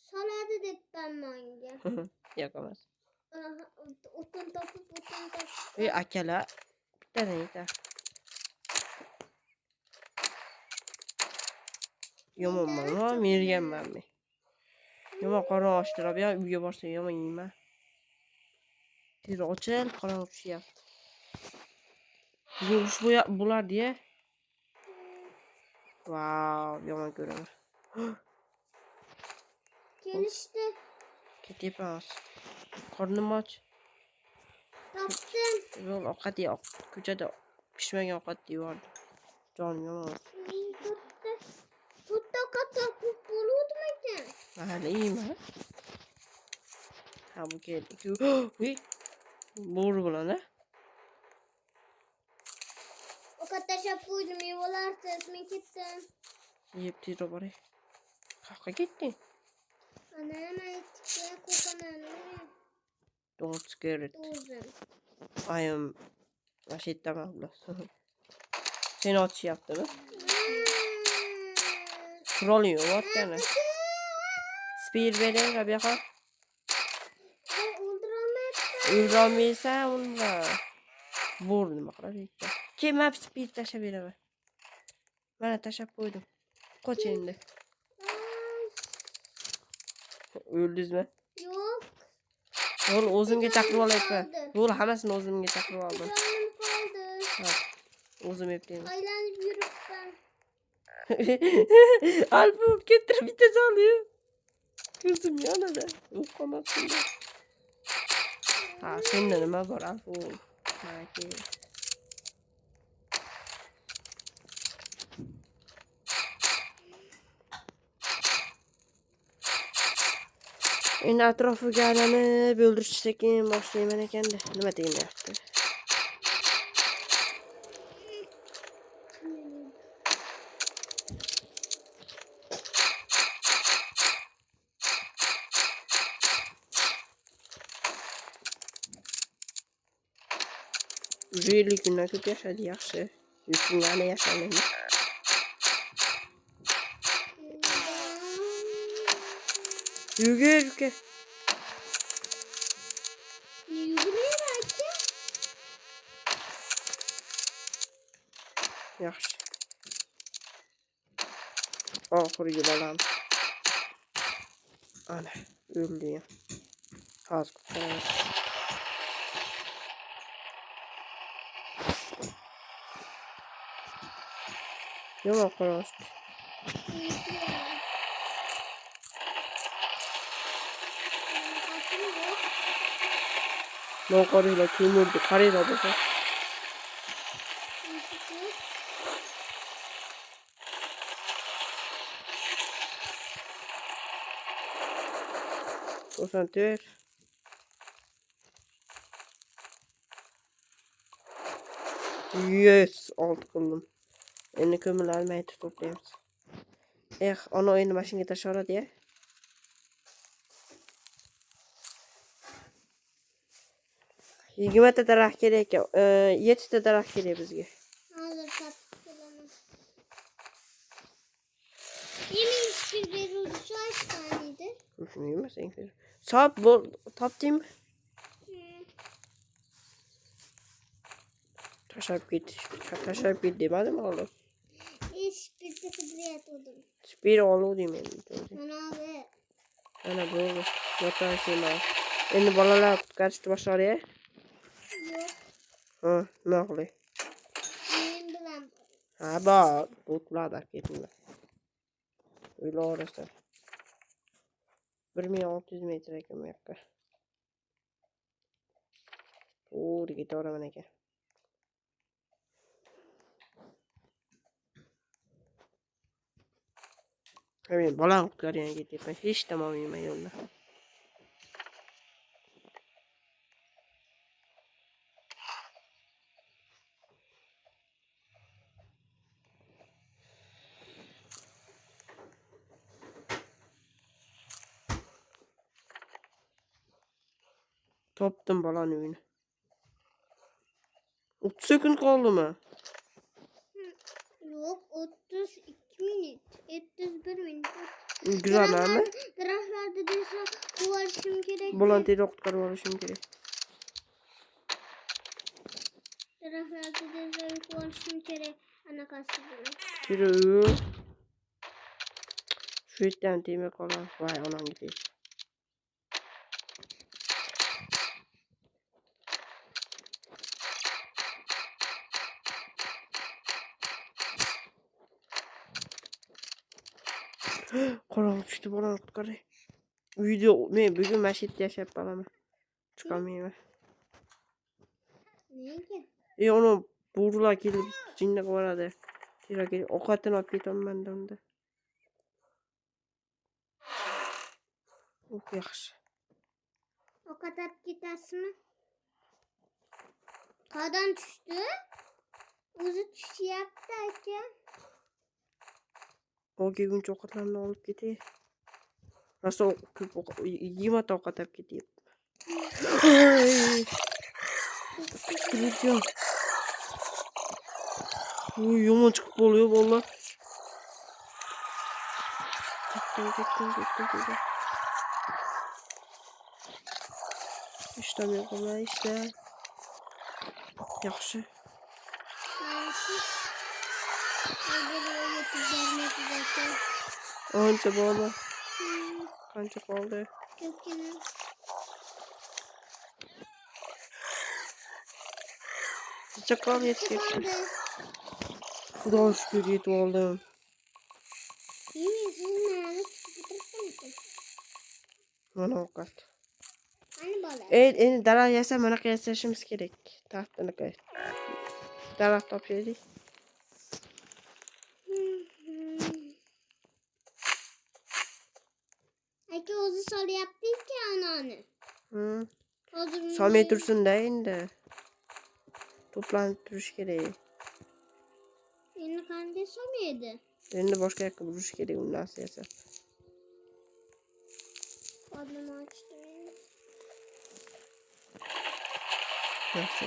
soladi debman menga. Yo'q emas. O'tin topib. Ey akalar, bittadan yetar. Yomonmanmi, merganmanmi? Yomon qorong ochtirib, uyga borsam yomon yeyman. Tez ochil, qorong tushyapti. Yurish bo'lardi-ya. Vau, yomon ko'raman. Kelishdi. Ketyapmiz. Qornim och. Topdim. Yo'q, ovqat yo'q. Ko'chada pishmagan ovqat yeyordim. Jonim yomon. To'rtta ovqat bo'luvdimi ekan? Mayli, yeyman. Ha, bu keldi. Uy. Bo'ri bilan-a? Ovqat tashlab qo'ydim, yevolarsiz. Men ketdim. Yeb tezroq boray. Qayerga ketding? Anam aytdi, qo'rqaman. Don't scare it. O'zim. I am vashitaman bular. Seni otishyaptimi? Qurolning yo'qotgani. Spir bering, Rabiyaxon. O'ldirolmaysan unda. Bo'ri nima qiladi ekan? Kelma, spir tashlab beraman. Mana tashlab qo'ydim. Qoch endi. O'ldingizmi? Yo'q. Yo'q, o'zimga chaqirib olayapman. Yo'q, hammasini o'zimga chaqirib oldim. Jonim qoldi. Ha, o'zim yeptiyman. Aylanib yuribman. Alfa keltirib bitta soliyo. Ko'zim yonadi. Uqamoqdim. Ha, senda nima bor, Alfa? Maki. Endi atrofiga aylanib o'ldirish sekin boshlayman ekanda. Nima deyapti? Really kunlar ko'p yashadi, yaxshi. Yurtinglarni yashamaydi. Yugur. Yugurayım aka. Yaxshi. Oxirgi balam. Ana, o'ldi. Hozir qutqaramiz. Yomon qarashdi. Noqoriylar ko'murdi, qaranglar bo'lsa. To'rt. Yes, olti qildim. Endi ko'mirlarni aytib to'playmiz. Ona endi mashinaga tashladi-ya. Yigirmata daraxt kerak ekan. 7 ta daraxt kerak bizga. Hozir topib kelaman. Yemin bir beruvchi choyshkan edi. Nima sen fer? Sop bo'l, topdingmi? Tashlab ket demadim oğlum. Spirtni qidiryotgandim. Spir oluvdim endi. Mana bu. Mana bu. Motorsima. Endi bolalar qutqarishni boshladi-ya. Yo'q. Ha, nima qilay? Ha bak. Botlar ketdilar. Öyle orası. 1600 metre ekan bu yoqqa. To'g'ri ketaveraman ekan. Men bolani qutqarganga ketyapman. Hech tomon yurmay yo'lda. Topdim bolani uyini. 30 sekund qoldimi? Yok 32 minut. 31 minut. Yuguramanmi? Taraflarda desa ko'rishim kerak. Bolani tezroq qutqarib olishim kerak. Taraflarda desa ko'rishim kerak. Anaqasi bilan. Yürü. Şu itten tiyme kalan. Vay anam gideyim. Qorong'i tushdi, bolani qutqaray. Uyda men bugun masjidda yashab qolaman. Chiqolmayman. Nega? Uni bo'rilar kelib jinni qilib tezroq ovqatini olib ketaman unda. Yaxshi. Ovqat olib ketasizmi? Qadam tushdi? O'zi tushyapti aka. Kelguncha ovqatlarni olib ketay. Rosa ko'p 20 ta ovqat olib ketyapti. Kuttiracağım. Uy yomon chiqib qolıyor vallahi. Ketdim. İşlemiyor vallahi işte. Yaxshi. Ancha bola. Qancha qoldi? Ko'pgina. Chaqal yetib ketdi. Xudoga shukr yetib oldim. Mana ovqat. Ani bola. Endi daraxt yasa bunaqa yasashimiz kerak. Taxtanaqa. Daraxt topshirdik. Aka o'zi solyapti-ku anani. Hozir Solmay tursin-da endi. To'planib turish kerak. Endi qanday solmaydi? Endi boshqa yoqqa burish kerak undan yasa. Odamni ochdim. Yaxshi.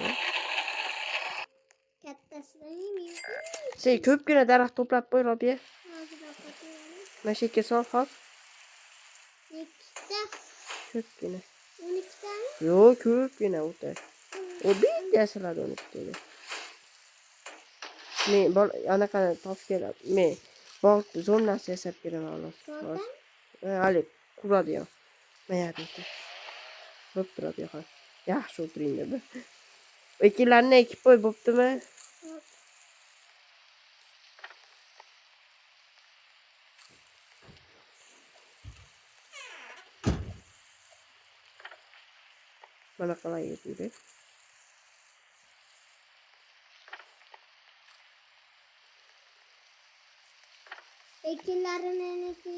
Kattasidan yemeydi. Sen ko'pgina daraxt to'plab qo'y, Robiya. Hozir ovqatlanadi. Mashakka sol, hop. Ikkita. Ko'pgina. 12 tami? Yo'q, ko'pgina o'ta. O bittasiladi 12 taga. Men anaqani topib kelib, men bog' zonasi yasab beraman xolos. Hali quradigan. Mayadi. Bo'p turadi yo'q. Yaxshi o'tiring dedi. Ekinlarni ekib qo'y, bo'ptimi? Mana qalay yedi. Ekinlarini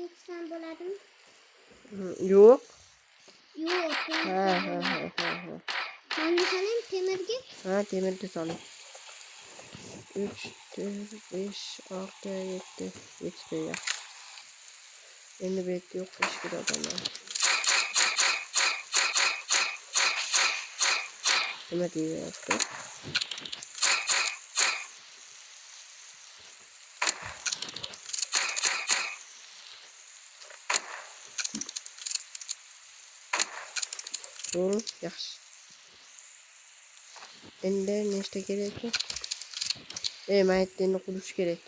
eksam bo'ladimi? Yo'q. Yo'q. Ha. Qanday soling temirga? Ha, temirga soling. 3, 4, 5, 6, 7. 7 ta ya. Endi bu yerda yo'q hech bir odamlar. Nima deyapti? Yaxshi. Endi nechta kerak? Maytni qurish kerak.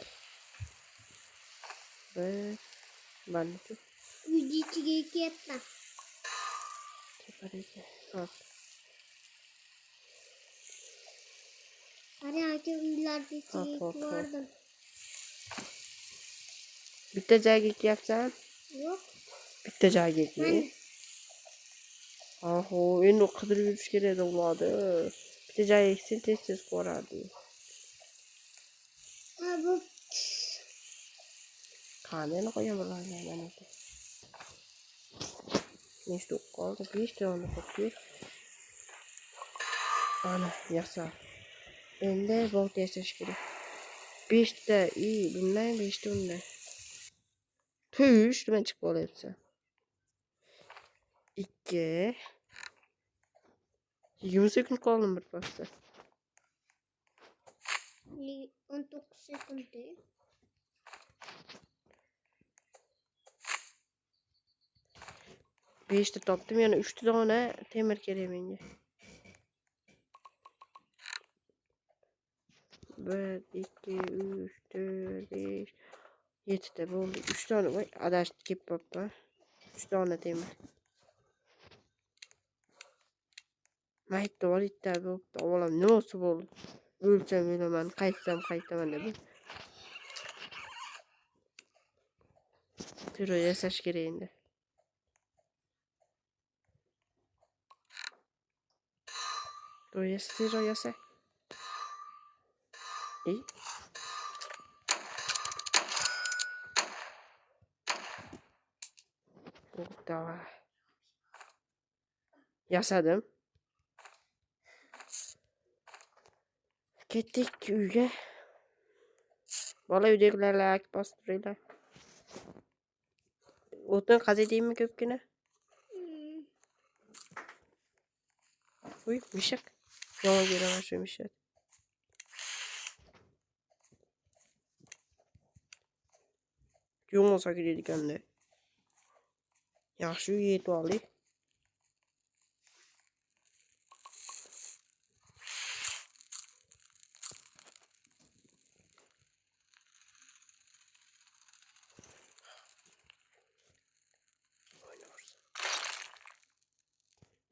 Balki. Uyni ichiga ekyapman. Hop. Qani aka uylarni ichiga ekib yubordim. Bitta joyga ekyapsan? Yo'q. Bitta joyga Mana. eki. Oho, endi qidirib yurish kerak bo'ladi. Bitta joyga eksang tez borardi. Bu Qani endi qo'yaman mana shu. Nechta qoldi? 5 ta uni qo'yib. Ana, yasa. Endi bog'da yasash kerak. 5 ta, bundan 5 ta undan. Tush, nima chiqib qolyapti? 2 20 sekund qoldi bir pasda. 19 sekund. 5 ta topdim, yana 3 ta dona temir kerak menga. 1 2 3 4 5 7 ta bo'ldi. 3 dona voy adashib kelib qopti. 3 dona temir. Maytda bor itta bo'pti. Ovalam nimasi bo'ldi? O'lcham bilaman, qaytaman deb. Tiro yasash kerak endi. Tiro yasa. Давай. Yasadim. Ketdik uyga. Bola uydagilar like bosib turinglar. O'tin qazaydingmi ko'pgina? Uy, mushak. Yomon ko'raman shu mushak. Yomon sakirayotganda. Yaxshi uy yetib oldik.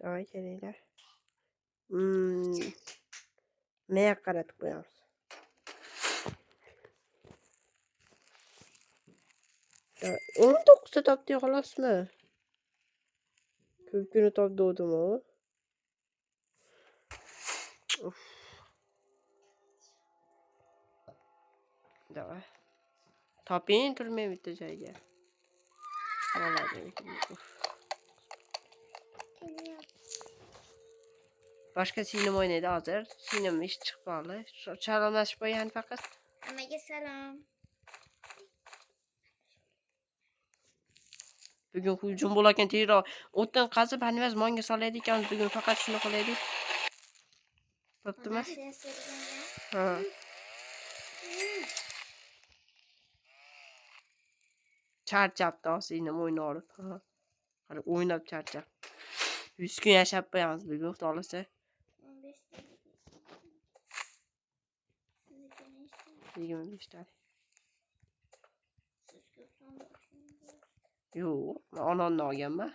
Давай kelinglar. Nega qaratib qo'yamiz? O'n 19 ta topdik xolosmi? Ko'pgina topdim u. Давай. Toping turmay bitta joyga. Boshqa sinema o'ynaydi hozir. Sinema ish chiqib qoldi. Salomlashib qo'ygan faqat. Hammaga salom. Bugun hujum bo'larkan tezroq o'tin qazib hanvaz monga solaydik ekan. Bugun faqat shuni qilaydik. Bo'ptimi? Ha. Charchapti sinema o'ynab olib. Ha. Hali o'ynab charchab. 100 kun yashab qo'yamiz bugun xohlasa. 25 ta. Yo'q, men onamni olganman.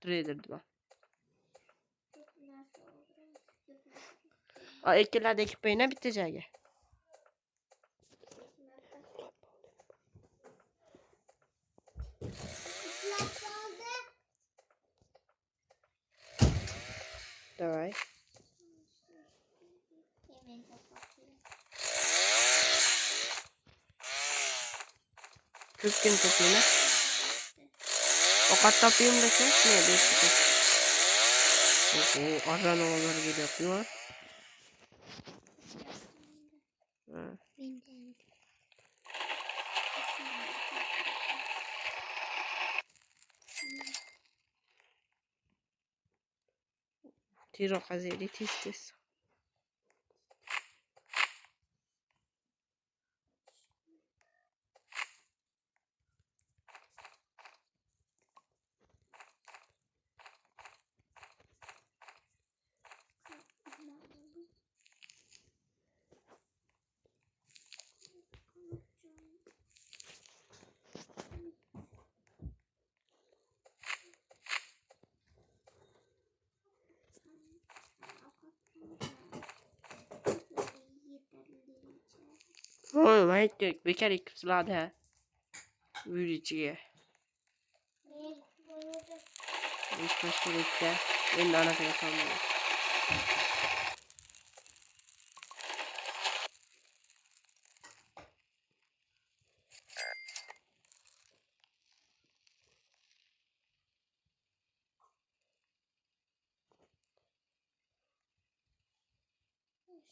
Traderdan. Ikkilarda ekib qo'yinglar bitta joyga. Давай. Ko'pkin topinglar. Ovqat topayım desa, shunday deysiz. Oho, arrani ollarga gaplar. Tiro qaziydi tez. Voy, maytdek bekar ekibsizlar-da. uyni ichiga. Men bo'ladi. O'tkash kerakda. Endi anaqaga solmayman.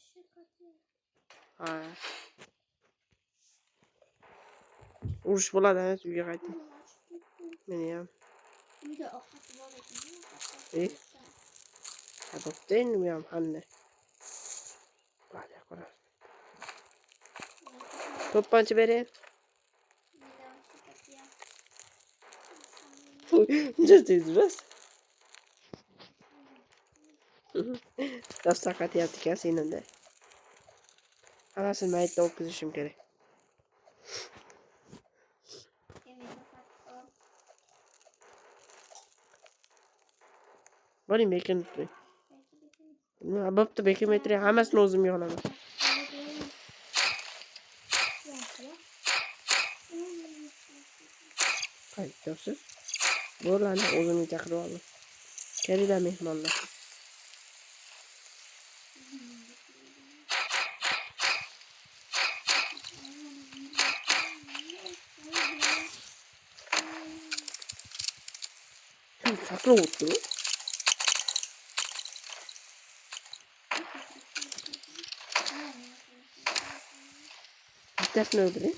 Shu qotib. Ha. Urush bo'ladi, uyga qaytib. Meni ham. Uyda ovqat bo'ladi. Bo'pti endi men ham qanday. Bale ko'ramiz. To'pponcha bering. Jiddiy Dost saqatyapti ekan seningda. Hammasini maytdan o'tkazishim kerak. Bo'ling bekin turing. Bo'pti bekin metri hammasini o'zim yig'laman. Qaytdasiz? Bo'lani o'zimni chaqirib oldim. Kelinglar mehmonlar. Saqlab o'tdi. Bittasini o'ldiring.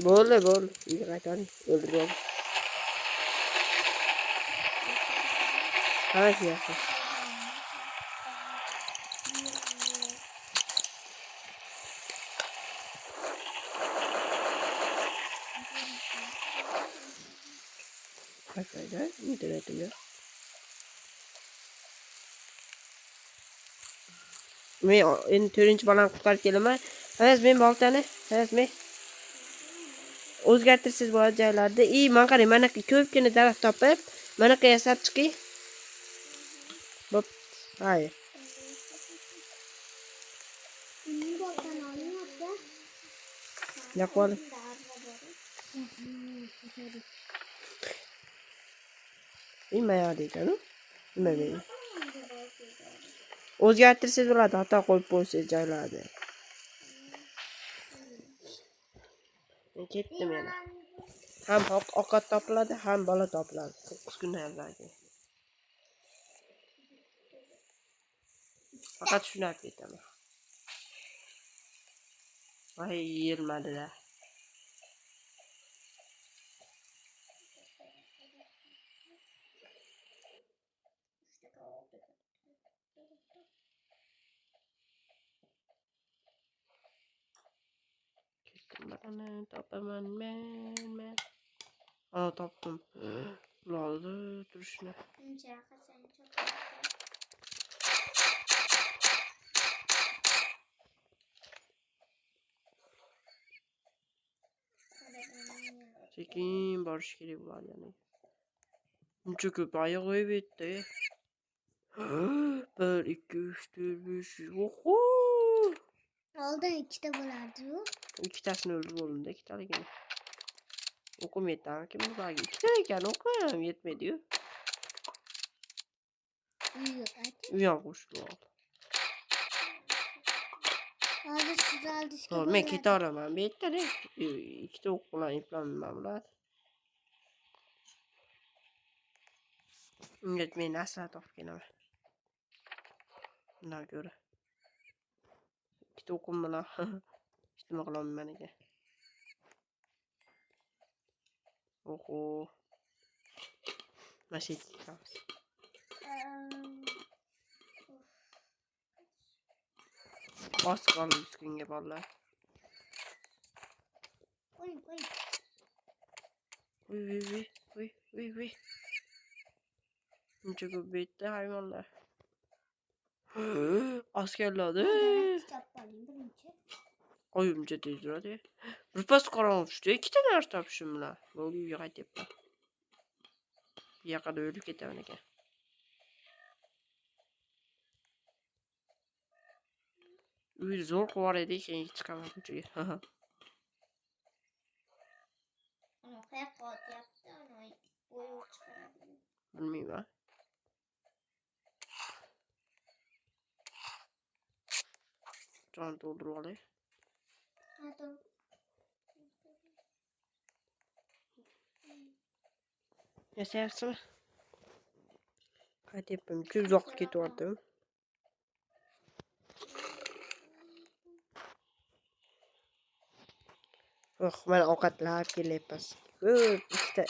Bo'ldi. Uyga qaytaring. O'ldirib. Hammasi yaxshi. Qaytayda, internetimga. Men endi 4-balani qutqarib kelaman. Hayz men boltani, hayz men. O'zgartirsiz bo'ladi joylarda. Men qarang, mana ko'pgina daraxt topib, mana qa yasab chiqing. Bo'p, hayır. Yapalım. Bilməyədi canım. Bilməyədi. O'zgartirsiz bo'ladi, xato qo'yib qo'ysiz joylarni. Ketdim yana. Ham ovqat topiladi, ham bola topiladi. 9 kundan avvalgi. Faqat shuni olib ketaman. Voy, yeyilmadi-da. Mana topaman men. Ana topdim. Ularni turishni. Sekin borish kerak bo'ladi yana. Uncha ko'p oyoq qo'yib etdi. 1 2 3 4 5. Oho! Oldin ikkita bo'lardi-yu. Ikkitasini o'ldirib bo'ldim-da, ikkitaligini. O'qim yetadi, kim bularga? Ikkita ekan, o'qim yetmaydi-yu. Uyga qo'shib. Hozir siz oldingizga. Men keta olaman. Bu yerda ikkita o'q bilan eplanmayman bular. Unga men asrat olib kelaman. Bundan ko'ra. Ikkita o'qim bilan hech nima qilolmayman ekan. Oho. Mashit qilamiz. Bos qolamiz kunga bolalar. Qo'y. Uy. Uncha ko'p betdi hayvonlar. Askarlardi. Oyimcha tez yuradi. Birpas qorong'i tushdi. Ikkita narsa topishim bilan. Bo'ldi, uyga qaytyapman. Bu yoqqa o'lib ketaman ekan. Uy zo'r qilib edik, keyin chiqaman ko'chaga. Ana qayoqqa otyapti, ana bo'yi chiqaradi. Bilmayman. Jon to'ldirib olay. Ha, to'g'ri. Yasayapsizmi? Qaytyapman. Juda uzoqqa ketyaptim. Mana ovqatlab kelyapmiz. Ko'p ikkita.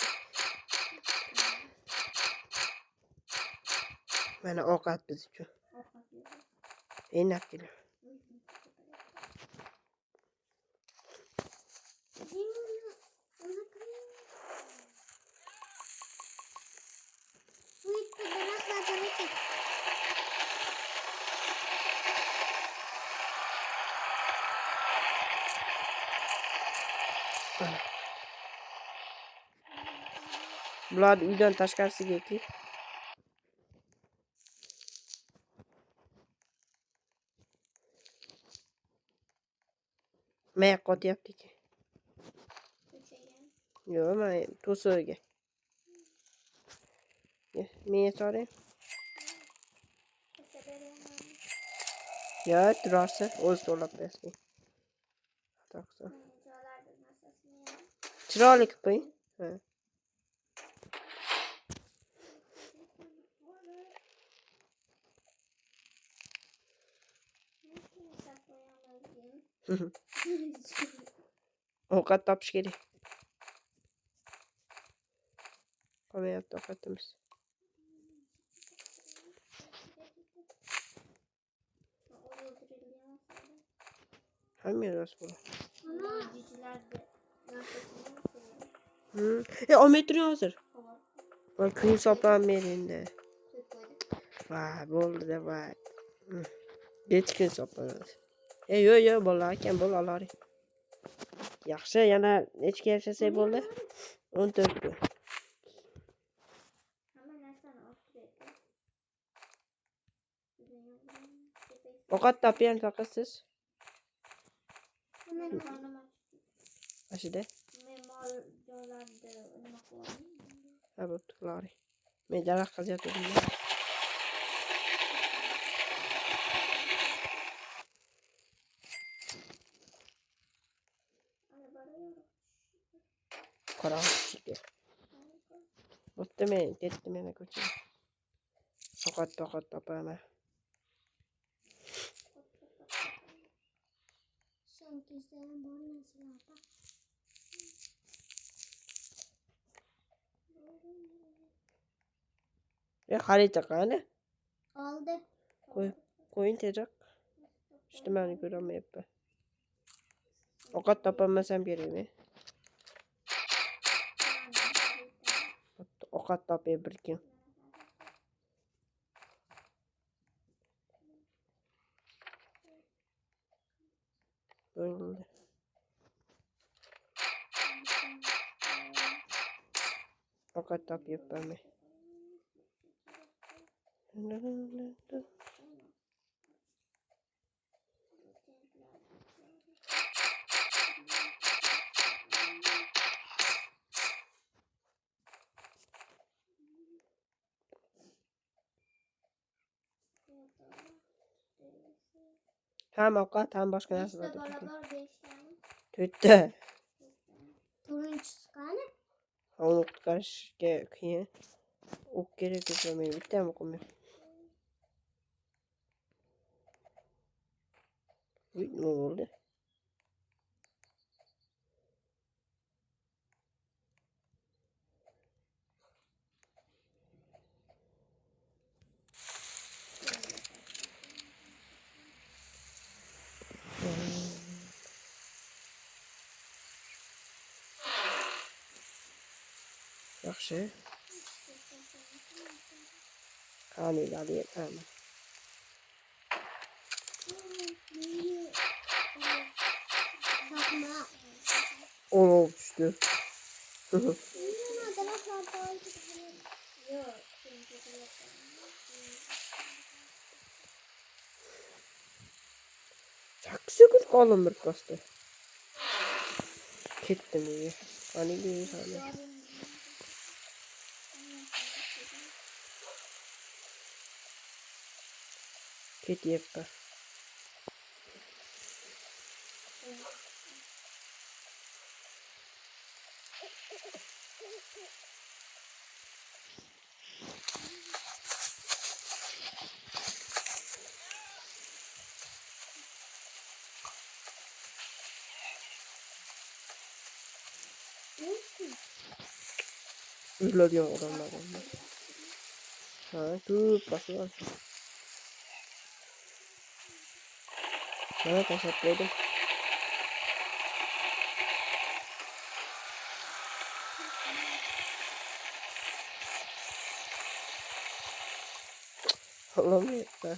Mana ovqat biz uchun. Eynab keldim. Bular uydan tashqarisiga ki. Mayak qotyapti ki. Yo'q, men to'siga. Men so'rayman. Ya, turarsa o'z to'lab bersin. To'qson. Chiroyli qilib qo'ying. Ha. Ovqat topish kerak. Qolmayapti ovqatimiz. Hamma rost bo'ladi. Olmay turing hozir. Voy, kun soplam endi. Va, bo'ldi voy. Hech kun soplanadi. Yo'q, bolalar ekan, bolalari. Yaxshi, yana nechga yashasak bo'ldi? 14 kun. Ovqat topgan faqat siz. Ashida. Ha, bo'pti, qilari. Men daraxt qaziyotgandim. Qarog'chiga. Bo'pti, men ketdim yana ko'chaga. Ovqat topaman. Xarita qani? Oldi. Qo'ying tezroq. İşte meni ko'rolmayapman. Ovqat topolmasam beraymi? Ovqat topay bir kun. Bo'ldi. Ovqat topyapman men. Ham ovqat, ham boshqa narsalar topdim. 4ta. Turunchisi qani? Onu qutqarishga qiyin. O'q kerak desa men bittami qilmayman. Nima bo'ldi? Yaxshi. Qaniylar yetaman. Olov tushdi. Sakkiz sekund qoldim bir posta. Ketdim uyga. Qani deysan? Ketyapman. Üzüladigan odamlar bunlar. Ha, ko'p basıyor. Mana tashlab qo'ydim. Olamayapman.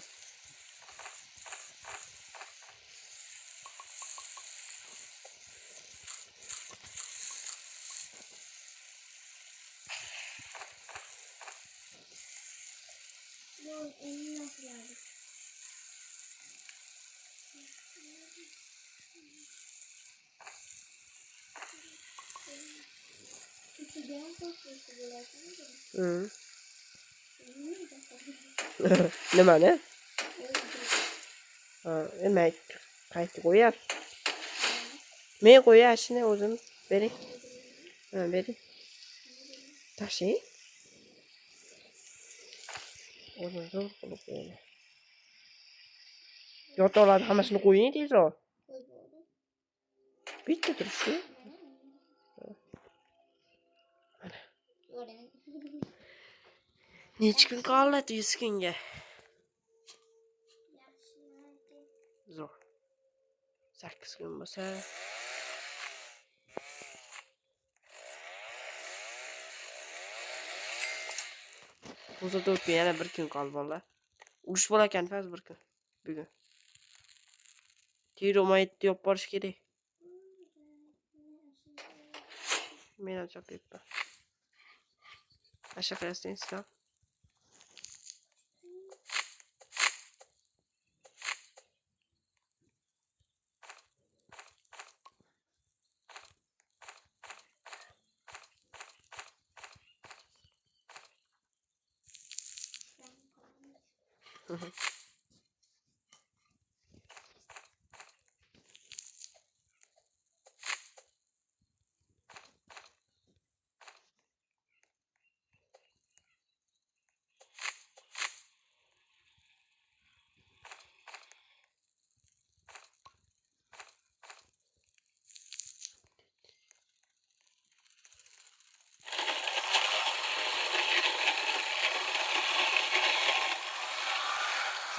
Yok, elini nasıl aldı? Küçükken çok kötü Hı. böyle. Nimani? Ha, demak, qaytib qo'yar. Men qo'yashini o'zim bering. Ha, bering. Tashlang. O'zim zo'r qilib qo'yaman. Yotoqlarni hammasini qo'ying tezroq. Bitta turibdi. Necha kun qoldi 100 kunga? Zo'r. 8 kun bo'lsa. Hozirda o'tgan yana 1 kun qoldi bolalar. Urush bo'larkan faz 1 kun. Bugun. Teromaytni olib borish kerak. Men ochib yetdim. Aşağı qilasizmi sizlar?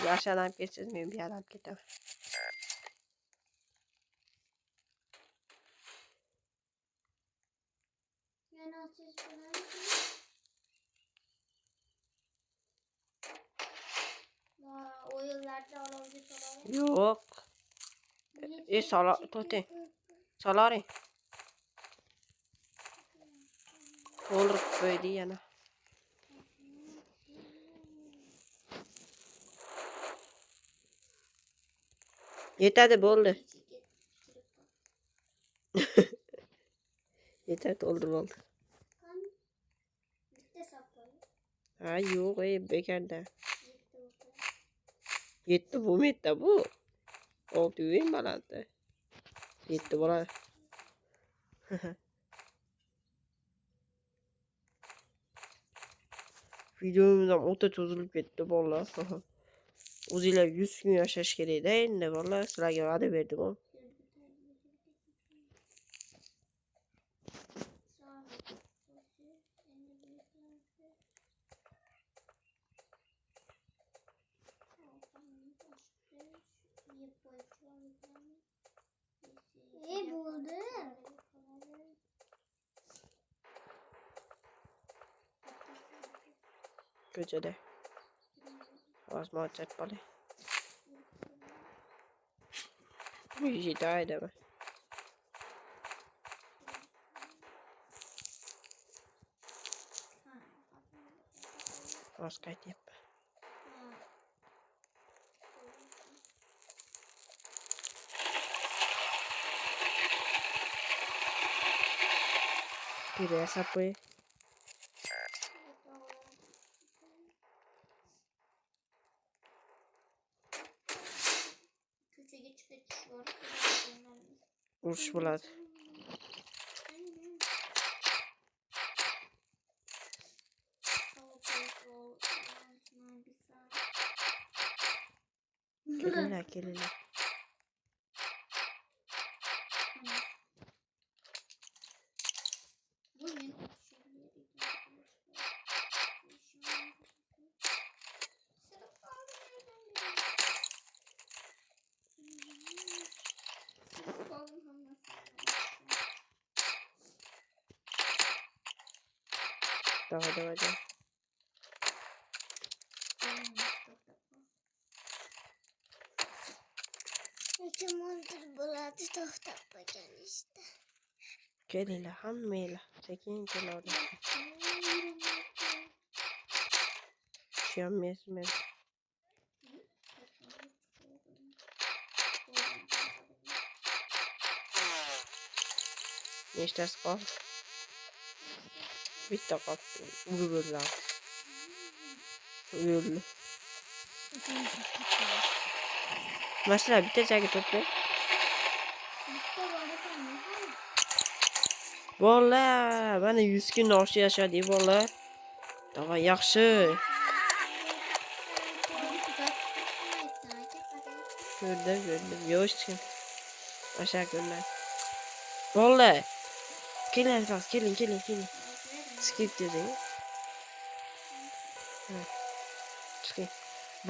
Siz aşağıdan geçsiniz mi? Bir adam gidelim. Yani açış falan. O yıllarda alavcı falan. Yok. Tote. Salari. Olur böyle yana. Yetadi bo'ldi. Yeter doldur oldu. Bitti sapları. Ha yo'q bekarda. Yetti bu metta bu. Olti o'yin balandda. Yetti bo'ladi. Videomizdan o'ta cho'zilib ketdi bolalar. O'zinglar 100 kun yashash kerak-da endi bolalar. Sizlarga va'da berdim. Buldu. Ko'chada. Osmon chaqpali. Yetaydi. Oz qaytyapman. Pire yasab qo'y. Ko'chaga chiqish bor. Urush bo'ladi. Kelinglar. Давай. Zamondir bo'ladi to'xtab qolgan işte. Kelinglar hammanglar. Sekin kelinglar. Tushunmaysiz. Nechtasi qoldi? Bitta qoldi. O'g'illar. O'g'illar. Mashalar bitta joyga to'pla. Bolalar, mana 100 kun yaxshi yashadik bolalar. Davay yaxshi. Ko'rdim. Yo'qchi. Tashakkurlar. Bolalar. Keling. Skip deding. Chiqing.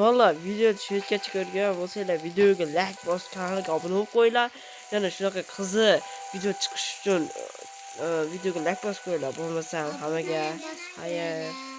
Valla video tushayotgacha ko'rgan bo'lsanglar videoga like bosib, kanalga obuna bo'lib qo'yinglar. Yana shunaqa qiziq video chiqish uchun videoga like bosib qo'yinglar. Bo'lmasa hammaga xayr.